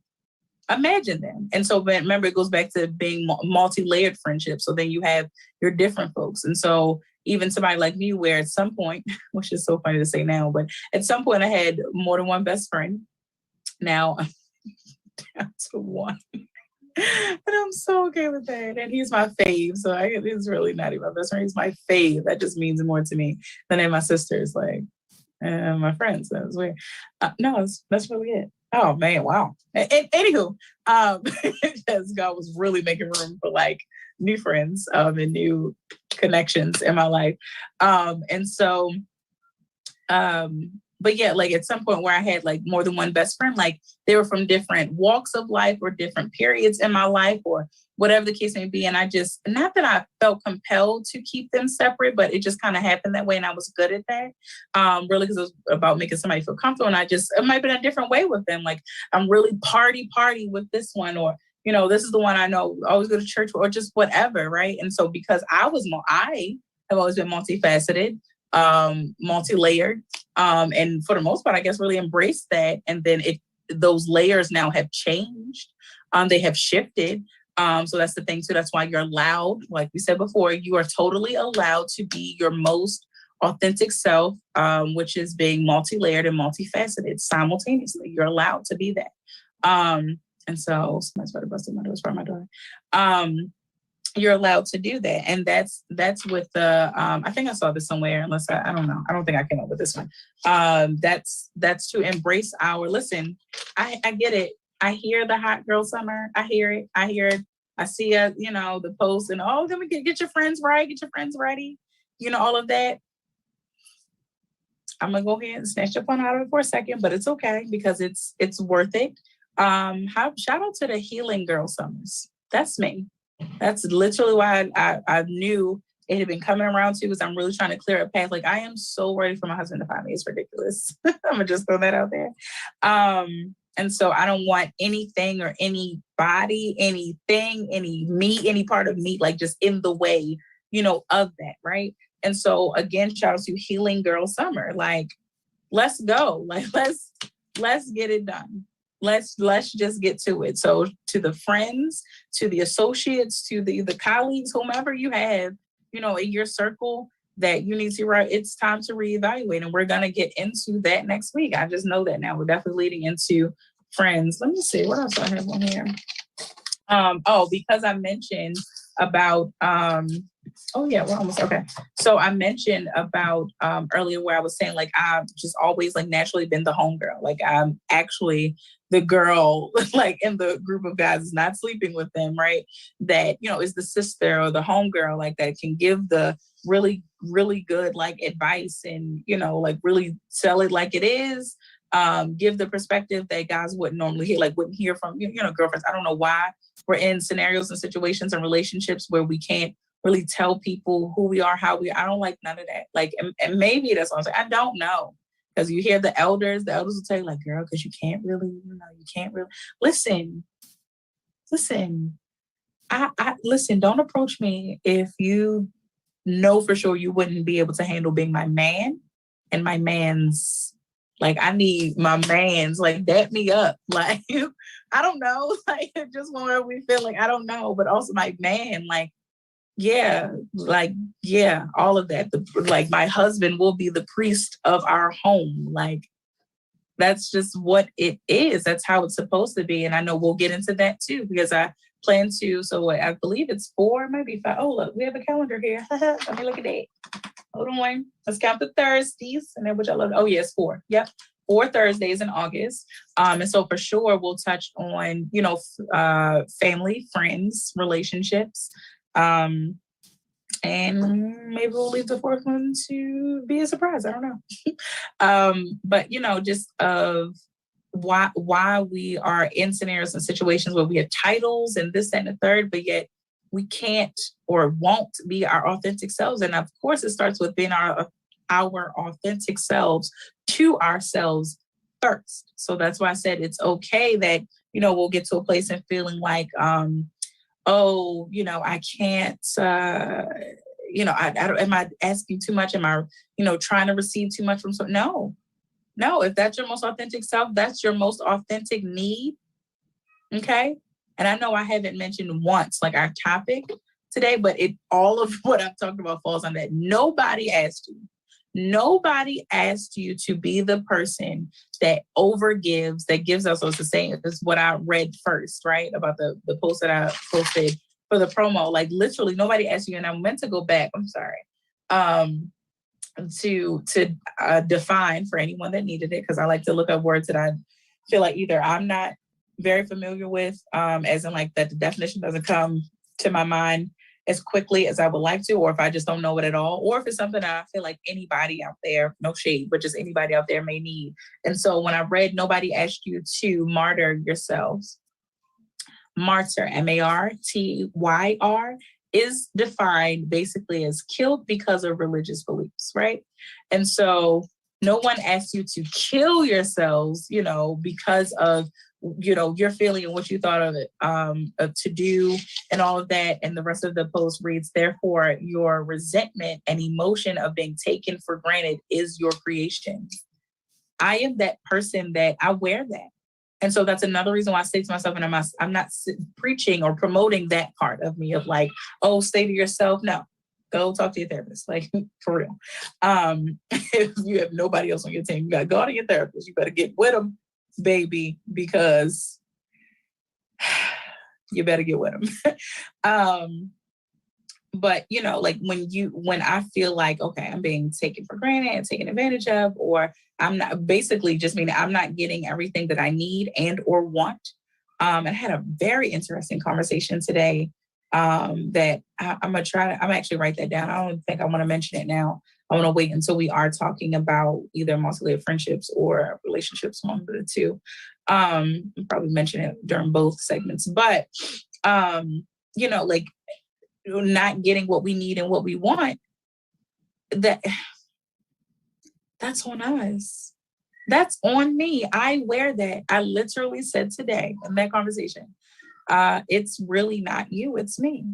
Speaker 1: Imagine them. And so remember, it goes back to being multi-layered friendships. So then you have your different folks. And so even somebody like me, where at some point, which is so funny to say now, but at some point I had more than one best friend. Now I'm down to one. And I'm so okay with that. And he's my fave. So he's really not even my best friend. He's my fave. That just means more to me than my sisters, like, and my friends. That's weird. No, that's really it. Oh man, wow. And anywho, because God was really making room for like new friends and new connections in my life. But yeah, like at some point where I had like more than one best friend, like they were from different walks of life or different periods in my life or whatever the case may be. And I just, not that I felt compelled to keep them separate, but it just kind of happened that way. And I was good at that. Really, because it was about making somebody feel comfortable. And it might have been a different way with them. Like I'm really party with this one, or, this is the one I know always go to church for, or just whatever. Right. And so because I have always been multifaceted, multi-layered, and for the most part, I guess really embraced that. And then those layers now have changed. They have shifted. So that's the thing too. That's why you're allowed, like we said before, you are totally allowed to be your most authentic self, which is being multi-layered and multifaceted simultaneously. You're allowed to be that. And so somebody's about to bust in my door. It's probably my daughter. You're allowed to do that. And that's with the, I think I saw this somewhere, unless I don't know. I don't think I came up with this one. That's to embrace listen, I get it. I hear the hot girl summer. I hear it. I see the post and then we get your friends right, get your friends ready. All of that. I'm gonna go ahead and snatch your phone out of it for a second, but it's okay because it's worth it. Shout out to the Healing Girl Summers. That's me. That's literally why I knew it had been coming around too, because I'm really trying to clear a path. Like I am so ready for my husband to find me. It's ridiculous. I'm gonna just throw that out there. And so I don't want anything or anybody, anything, any part of me, like just in the way, of that. Right. And so again, shout out to Healing Girl Summer. Like, let's go. Like, let's get it done. Let's just get to it. So to the friends, to the associates, to the colleagues, whomever you have, in your circle that you need to write, it's time to reevaluate. And we're going to get into that next week. I just know that now. We're definitely leading into friends. Let me see what else I have on here. Because I mentioned about, we're almost okay. So I mentioned about earlier where I was saying like I've just always like naturally been the homegirl. Like I'm actually the girl like in the group of guys is not sleeping with them, right? That is the sister or the homegirl like that can give the really, really good like advice and like really sell it like it is. Give the perspective that guys wouldn't normally hear, like wouldn't hear from girlfriends. I don't know why we're in scenarios and situations and relationships where we can't really tell people who we are, how we are. I don't like none of that. Like, and maybe that's what I'm saying. I don't know. Because you hear the elders will tell you like, girl, because you can't really, you can't really listen. I listen, don't approach me if you know for sure you wouldn't be able to handle being my man and my man's Like, I need my mans, like, dap me up. Like, I don't know. Like, just whenever we feel like, I don't know. But also, my man, like, yeah, like, yeah, all of that. Like, my husband will be the priest of our home. Like, that's just what it is. That's how it's supposed to be. And I know we'll get into that too, because I plan to. So I believe it's 4, maybe 5. Oh, look, we have a calendar here. Let me look at that. Hold on. Let's count the Thursdays. And then which I love. Oh, yes, 4. Yep. 4 Thursdays in August. And so for sure, we'll touch on, family, friends, relationships. And maybe we'll leave the 4th one to be a surprise. I don't know. But, just of why we are in scenarios and situations where we have titles and this, that, and the third, but yet we can't or won't be our authentic selves. And of course, it starts with being our authentic selves to ourselves first. So that's why I said it's okay that, we'll get to a place and feeling like, I can't, I don't, am I asking too much? Am I, trying to receive too much from someone? No, if that's your most authentic self, that's your most authentic need. Okay. And I know I haven't mentioned once, like, our topic today, but all of what I'm talking about falls on that. Nobody asked you. Nobody asked you to be the person that overgives, that gives us. So it's the same as what I read first, right? About the post that I posted for the promo. Like, literally nobody asked you. And I meant to go back. I'm sorry. To define for anyone that needed it, because I like to look up words that I feel like either I'm not very familiar with, as in like that the definition doesn't come to my mind as quickly as I would like to, or if I just don't know it at all, or if it's something that I feel like anybody out there, no shade, but just anybody out there may need. And so when I read, nobody asked you to martyr yourselves. Martyr, M-A-R-T-Y-R, is defined basically as killed because of religious beliefs, right? And so no one asks you to kill yourselves, because of, your feeling and what you thought of it, to do and all of that. And the rest of the post reads, therefore, your resentment and emotion of being taken for granted is your creation. I am that person that I wear that. And so that's another reason why I say to myself, and I'm not preaching or promoting that part of me of like, oh, stay to yourself. No, go talk to your therapist, like, for real. If you have nobody else on your team, you got to go to your therapist. You better get with them, baby, because you better get with them. But, like when I feel like, okay, I'm being taken for granted and taken advantage of, or I'm not, basically just meaning I'm not getting everything that I need and or want. And I had a very interesting conversation today that I'm going to I'm actually write that down. I don't think I want to mention it now. I want to wait until we are talking about either multi-layered friendships or relationships, one of the two. I'll probably mention it during both segments, but, like not getting what we need and what we want, that's on us. That's on me. I wear that. I literally said today in that conversation, it's really not you, it's me.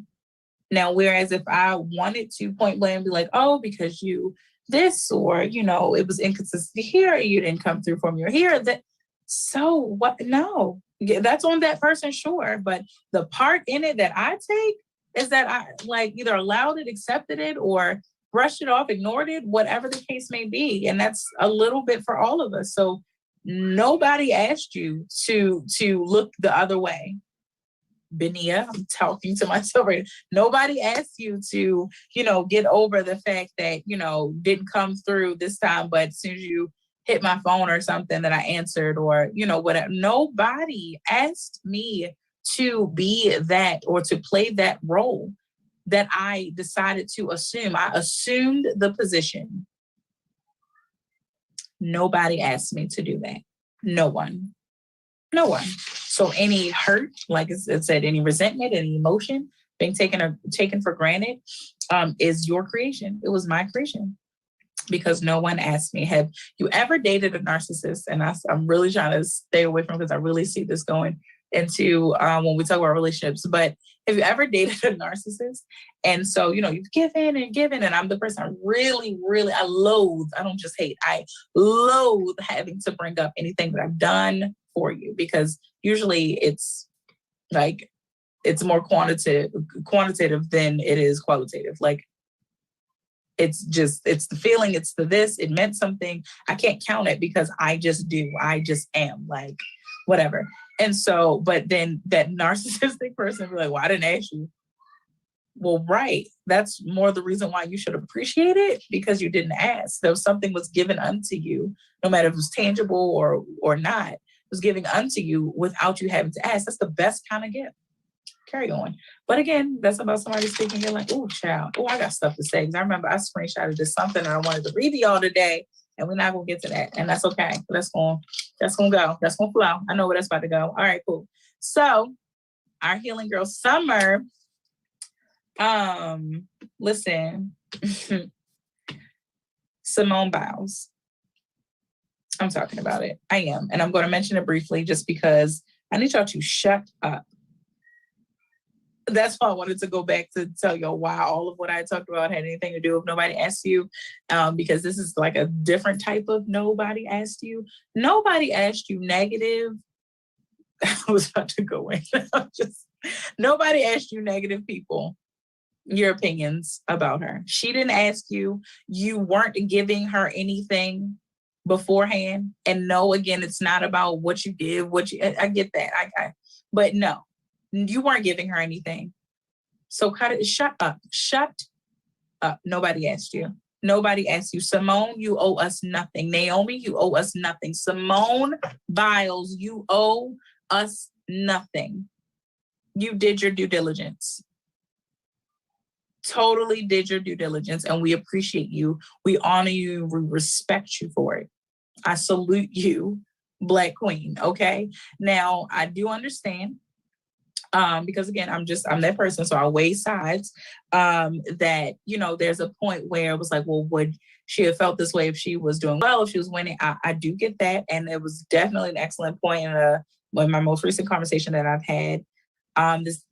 Speaker 1: Now, whereas if I wanted to point blank and be like, oh, because you this, or, it was inconsistent here, you didn't come through from your here, that, so what? No, that's on that person, sure. But the part in it that I take is that I like either allowed it, accepted it, or brushed it off, ignored it, whatever the case may be. And that's a little bit for all of us. So nobody asked you to look the other way. Benia, I'm talking to myself right now. Nobody asked you to, get over the fact that, didn't come through this time, but as soon as you hit my phone or something that I answered, or, whatever. Nobody asked me to be that or to play that role that I decided to assume. I assumed the position. Nobody asked me to do that. No one. So any hurt, like it said, any resentment, any emotion being taken for granted, is your creation. It was my creation, because no one asked me. Have you ever dated a narcissist? And I'm really trying to stay away from, because I really see this going into when we talk about relationships. But have you ever dated a narcissist? And so, you've given and given, and I'm the person I really, really, I loathe, I don't just hate, I loathe having to bring up anything that I've done for you, because usually it's like, it's more quantitative than it is qualitative. Like, it's the feeling, it's the this, it meant something. I can't count it because I just do. I just am, like, whatever. And so, but then that narcissistic person will be like, well, I didn't ask you. Well, right. That's more the reason why you should appreciate it, because you didn't ask. There was something was given unto you, no matter if it was tangible or not, it was given unto you without you having to ask. That's the best kind of gift. Carry on. But again, that's about somebody speaking. You're like, oh, child. Oh, I got stuff to say. Because I remember I screenshotted this something and I wanted to read to y'all today, and we're not going to get to that. And that's okay. That's going to go. That's going to flow. I know where that's about to go. All right, cool. So our Healing Girl Summer. Listen, Simone Biles. I'm talking about it. I am. And I'm going to mention it briefly just because I need y'all to shut up. That's why I wanted to go back to tell y'all why all of what I talked about had anything to do with Nobody Asked You, because this is like a different type of Nobody Asked You. Nobody asked you negative. I was about to go in. Nobody asked you negative people your opinions about her. She didn't ask you. You weren't giving her anything beforehand. And no, again, it's not about what you give, I get that. But no. You weren't giving her anything. So shut up. Shut up. Nobody asked you. Nobody asked you. Simone, you owe us nothing. Naomi, you owe us nothing. Simone Biles, you owe us nothing. You did your due diligence. Totally did your due diligence, and we appreciate you. We honor you. We respect you for it. I salute you, Black Queen. Okay. Now, I do understand. Because again, I'm that person. So I weigh sides, that, there's a point where it was like, well, would she have felt this way if she was doing well, if she was winning? I do get that. And it was definitely an excellent point in my most recent conversation that I've had,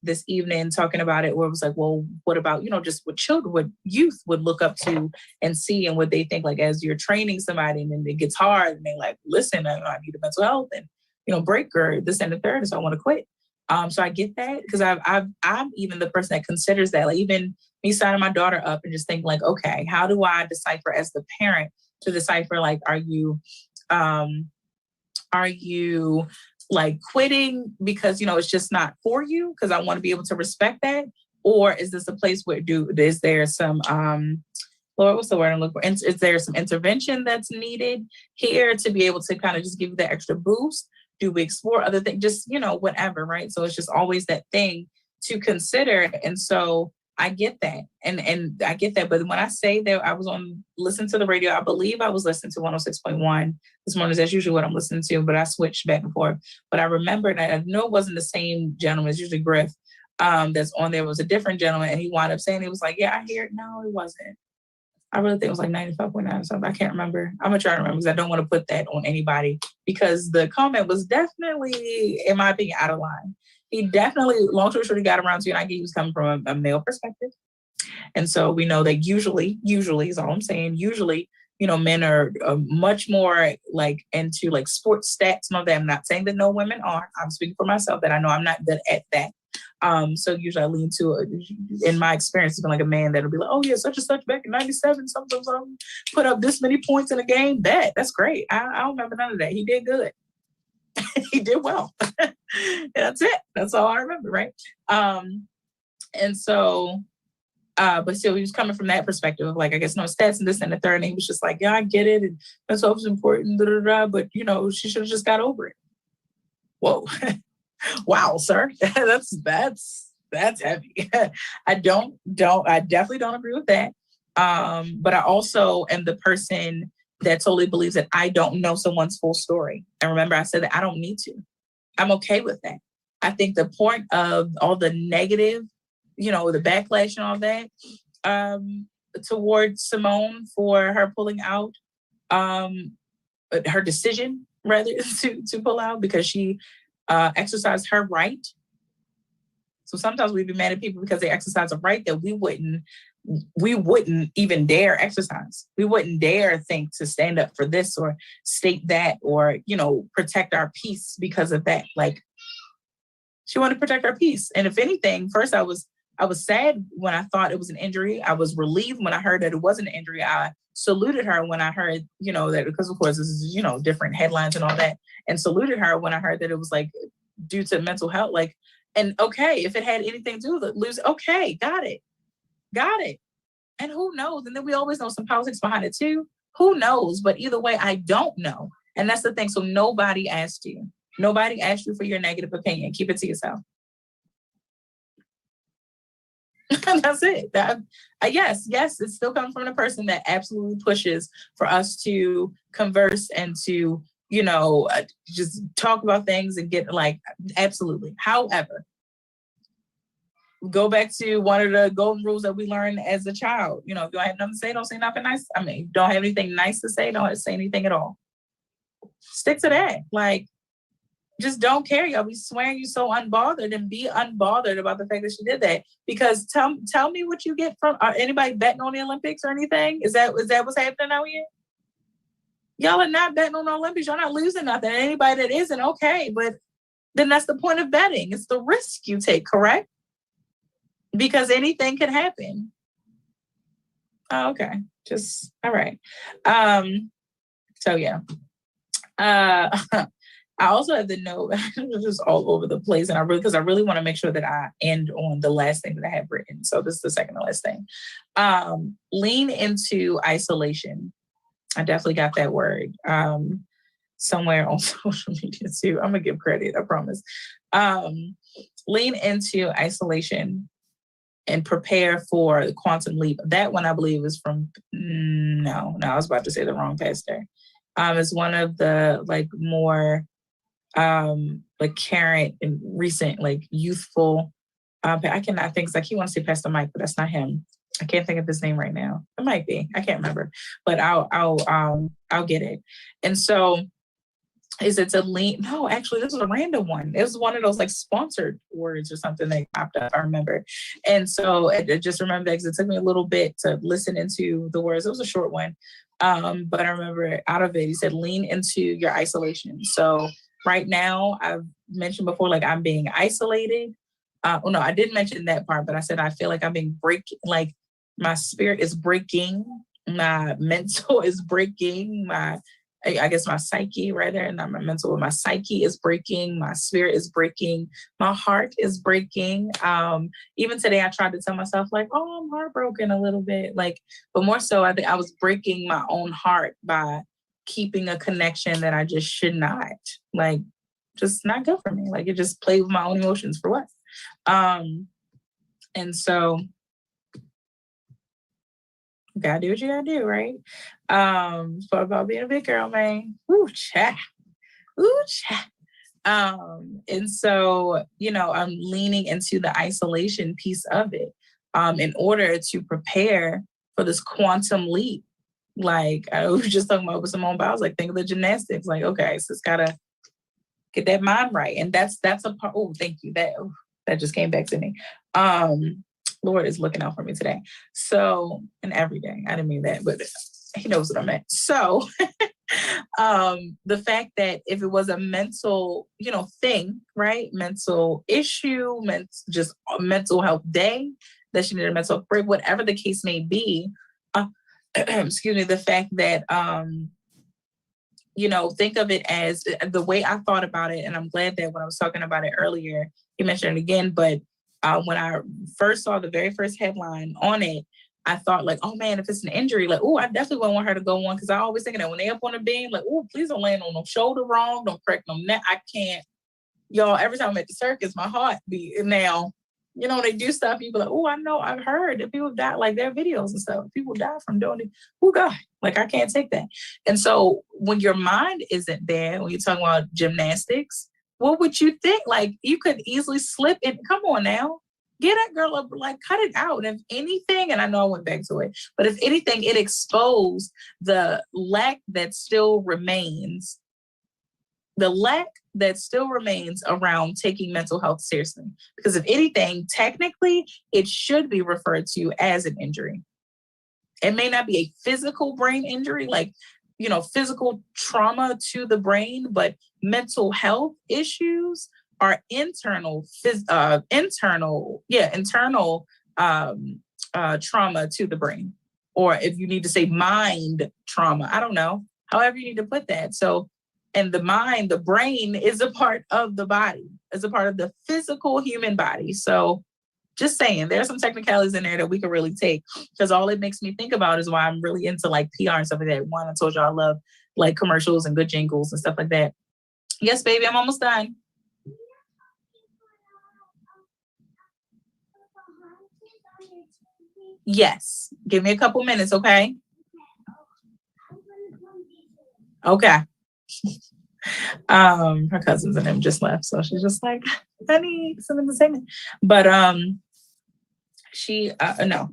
Speaker 1: this evening, talking about it, where it was like, well, what about, just what children, what youth would look up to and see, and what they think, like, as you're training somebody and then it gets hard and they're like, listen, I need a mental health and, break or this and the third, so I want to quit. So I get that, because I'm even the person that considers that, like, even me signing my daughter up and just think like, okay, how do I decipher as the parent to decipher, like, are you like quitting because, it's just not for you? Because I want to be able to respect that. Or is this a place where is there some, Lord, what's the word I'm looking for? Is there some intervention that's needed here to be able to kind of just give you that extra boost? Do we explore other things? Just, whatever, right? So it's just always that thing to consider. And so I get that. And I get that. But when I say that I was listening to the radio, I believe I was listening to 106.1 this morning. That's usually what I'm listening to, but I switched back and forth. But I remember that I know it wasn't the same gentleman. It's usually Griff that's on there. It was a different gentleman. And he wound up saying, he was like, yeah, I hear it. No, it wasn't. I really think it was like 95.9 or something. I can't remember. I'm going to try to remember, because I don't want to put that on anybody, because the comment was definitely, in my opinion, out of line. He definitely, long story short, he got around to you, and I get he was coming from a male perspective. And so we know that usually is all I'm saying. Usually, men are much more like into like sports stats and all that. I'm not saying that no women are. I'm speaking for myself, that I know I'm not good at that. So usually I lean to, in my experience, it's been like a man that'll be like, oh yeah, such and such back in 97, something, put up this many points in a game. That's great. I don't remember none of that. He did good. He did well. That's it. That's all I remember, right? And so, but still, he was coming from that perspective of like, I guess no stats and this and the third. And he was just like, yeah, I get it. And that's always important, but she should have just got over it. Whoa. Wow, sir. That's heavy. I definitely don't agree with that. But I also am the person that totally believes that I don't know someone's full story. And remember, I said that I don't need to. I'm okay with that. I think the point of all the negative, the backlash and all that, towards Simone for her pulling out, her decision rather to pull out, because she exercise her right. So sometimes we'd be mad at people because they exercise a right that we wouldn't even dare exercise. We wouldn't dare think to stand up for this or state that or, protect our peace because of that. Like, she wanted to protect our peace. And if anything, first I was sad when I thought it was an injury. I was relieved when I heard that it wasn't an injury. I saluted her when I heard, that, because of course this is, different headlines and all that, and saluted her when I heard that it was like due to mental health. Like, and okay, if it had anything to do with lose, okay, got it. And who knows? And then we always know some politics behind it too. Who knows? But either way, I don't know. And that's the thing. So nobody asked you. Nobody asked you for your negative opinion. Keep it to yourself. That's it. Yes, it still comes from the person that absolutely pushes for us to converse and to, just talk about things and get absolutely. However, go back to one of the golden rules that we learned as a child. If you don't have nothing to say, don't say nothing nice. I mean, don't have anything nice to say, don't say anything at all. Stick to that. Just don't care. Y'all be swearing you so unbothered, and be unbothered about the fact that she did that. Because tell me what you get from anybody betting on the Olympics or anything? Is that what's happening out here? Y'all are not betting on the Olympics. Y'all not losing nothing. Anybody that isn't, okay, but then that's the point of betting. It's the risk you take, correct? Because anything can happen. Oh, okay. Just all right. So yeah. I also have the note just all over the place, and I really want to make sure that I end on the last thing that I have written. So this is the second to last thing. Lean into isolation. I definitely got that word somewhere on social media too. I'm gonna give credit, I promise. Lean into isolation and prepare for the quantum leap. That one I believe is from no, I was about to say the wrong pastor. It's one of the more current and recent, youthful. I cannot think. He wants to say Pastor Mike, but that's not him. I can't think of his name right now. It might be. I can't remember, but I'll get it. And so, is it to lean? No, actually, this was a random one. It was one of those sponsored words or something that popped up. I remember, and so I just remember that because it took me a little bit to listen into the words. It was a short one, but I remember out of it, he said, "Lean into your isolation." So. Right now, I've mentioned before, I'm being isolated. No, I didn't mention that part, but I said I feel like I'm being my spirit is breaking, my mental is breaking, I guess my psyche, rather, not my mental, but my psyche is breaking, my spirit is breaking, my heart is breaking. Even today, I tried to tell myself, oh, I'm heartbroken a little bit, but more so, I think I was breaking my own heart by keeping a connection that I just should not, just not good for me. It just played with my own emotions for what? And so you gotta do what you gotta do, right? It's about being a big girl, man. Ooh, chat. And so, I'm leaning into the isolation piece of it, in order to prepare for this quantum leap. I was just talking about with Simone Biles, think of the gymnastics. Okay, so it's gotta get that mind right. And that's a part. Oh, thank you. That just came back to me. Lord is looking out for me today. So, and every day. I didn't mean that, but he knows what I meant. So the fact that if it was a mental, thing, right? Mental issue, just a mental health day, that she needed a mental break, whatever the case may be, excuse me, the fact that, think of it as the way I thought about it. And I'm glad that when I was talking about it earlier, you mentioned it again, but when I first saw the very first headline on it, I thought oh man, if it's an injury, I definitely wouldn't want her to go on. Cause I always thinking that when they up on the beam, please don't land on no shoulder wrong. Don't crack no neck. I can't, y'all, every time I'm at the circus, my heart beat. Now, they do stuff. People I know, I've heard that people die, their videos and stuff. People die from doing it. Oh God, I can't take that. And so when your mind isn't there, when you're talking about gymnastics, what would you think? You could easily slip in. Come on now. Get that girl up, cut it out. And if anything, and I know I went back to it, but if anything, it exposed the lack that still remains the lack that still remains around taking mental health seriously. Because if anything, technically, it should be referred to as an injury. It may not be a physical brain injury, like, physical trauma to the brain, but mental health issues are internal trauma to the brain. Or if you need to say mind trauma, I don't know, however you need to put that. So, and the mind, the brain is a part of the body, is a part of the physical human body. So just saying, there's some technicalities in there that we can really take, because all it makes me think about is why I'm really into like PR and stuff like that. One, I told you I love like commercials and good jingles and stuff like that. Yes, baby, I'm almost done. Yes, give me a couple minutes, okay? Okay. Her cousins and them just left, so she's just like, I need something to say. But no,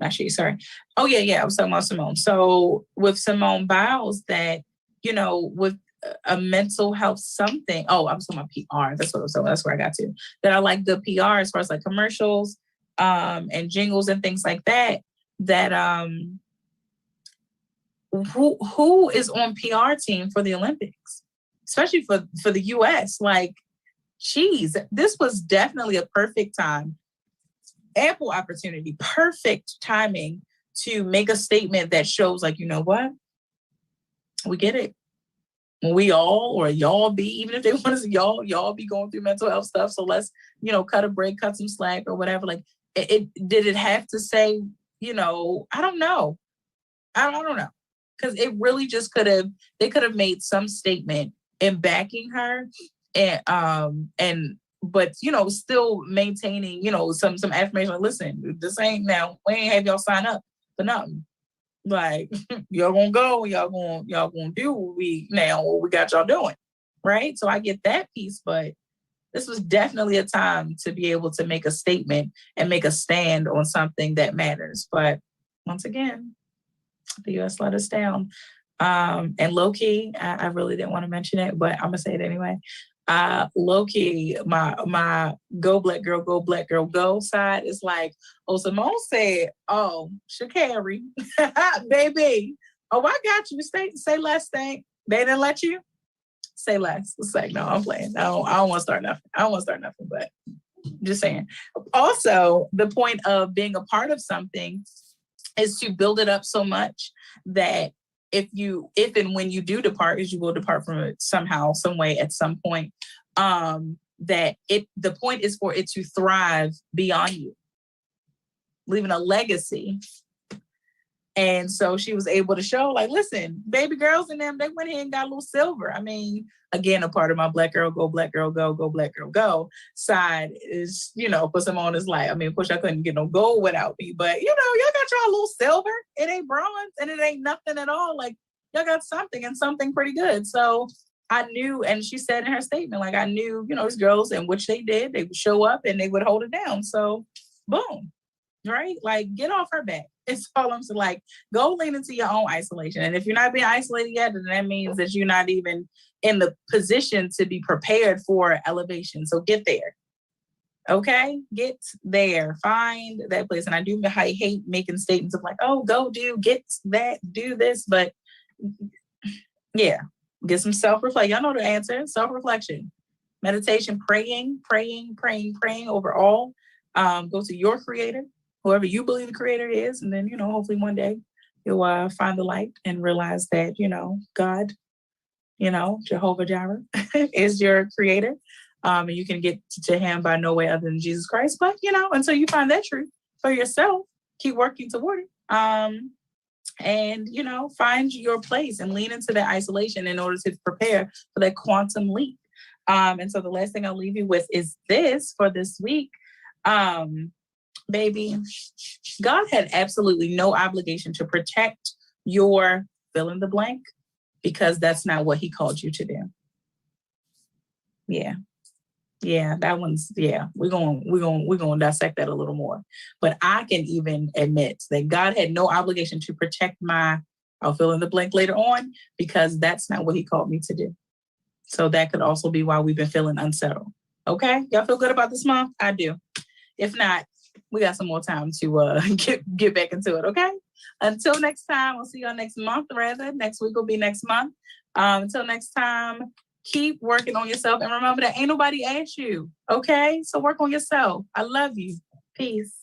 Speaker 1: not she, sorry. Oh yeah, I was talking about Simone. So with Simone Biles, that, with a mental health something. Oh, I was talking about PR. That's what I was talking about. That's where I got to. That I like the PR as far as like commercials, and jingles and things like that. That who is on PR team for the Olympics, especially for the US? Like, geez, this was definitely a perfect time, ample opportunity, perfect timing to make a statement that shows, like, you know what, we get it. We all, or y'all be, even if they want us, y'all be going through mental health stuff. So let's, cut a break, cut some slack or whatever. Like, did it have to say, I don't know. I don't know. Because it really just they could have made some statement in backing her, but still maintaining, some affirmation. Like, listen, this ain't, now we ain't have y'all sign up for nothing. Like, y'all gonna go, y'all gonna do what we got y'all doing, right? So I get that piece, but this was definitely a time to be able to make a statement and make a stand on something that matters. But once again, the US let us down. And low key, I really didn't want to mention it, but I'm gonna say it anyway. Low key, my go black girl, go side is like, oh, Simone said, oh, Sha'Carri, baby, oh, I got you. Say less thing. They didn't let you say less. It's like, no, I'm playing. I don't want to start nothing. But just saying. Also, the point of being a part of something is to build it up so much that if and when you do depart, as you will depart from it somehow, some way, at some point, that the point is for it to thrive beyond you, leaving a legacy. And so she was able to show, like, listen, baby girls and them, they went ahead and got a little silver. I mean, again, a part of my black girl, go black girl, go black girl, go side is, for Simone is like, I mean, of course, I couldn't get no gold without me, but y'all got y'all a little silver. It ain't bronze and it ain't nothing at all. Like, y'all got something, and something pretty good. So I knew, and she said in her statement, like, I knew, these girls, and which they did, they would show up and they would hold it down. So boom, right? Like, get off her back. It's all I'm saying. Like, go lean into your own isolation. And if you're not being isolated yet, then that means that you're not even in the position to be prepared for elevation. So get there. Okay? Get there. Find that place. And I hate making statements of like, oh, go get that, do this. But yeah, get some self-reflection. Y'all know the answer. Self-reflection. Meditation, praying overall. Go to your creator, whoever you believe the creator is. And then, hopefully one day you'll find the light and realize that, God, Jehovah Jireh is your creator. And you can get to him by no way other than Jesus Christ. But, until you find that truth for yourself, keep working toward it. And, find your place and lean into that isolation in order to prepare for that quantum leap. And so the last thing I'll leave you with is this for this week. Baby, God had absolutely no obligation to protect your fill in the blank, because that's not what he called you to do. Yeah, that one's, we're going to dissect that a little more. But I can even admit that God had no obligation to protect I'll fill in the blank later on, because that's not what he called me to do. So that could also be why we've been feeling unsettled. Okay, y'all feel good about this month? I do. If not, we got some more time to get back into it. Okay. Until next time, we'll see y'all next month. Rather, next week will be next month. Until next time, keep working on yourself and remember that ain't nobody asked you. Okay, so work on yourself. I love you. Peace.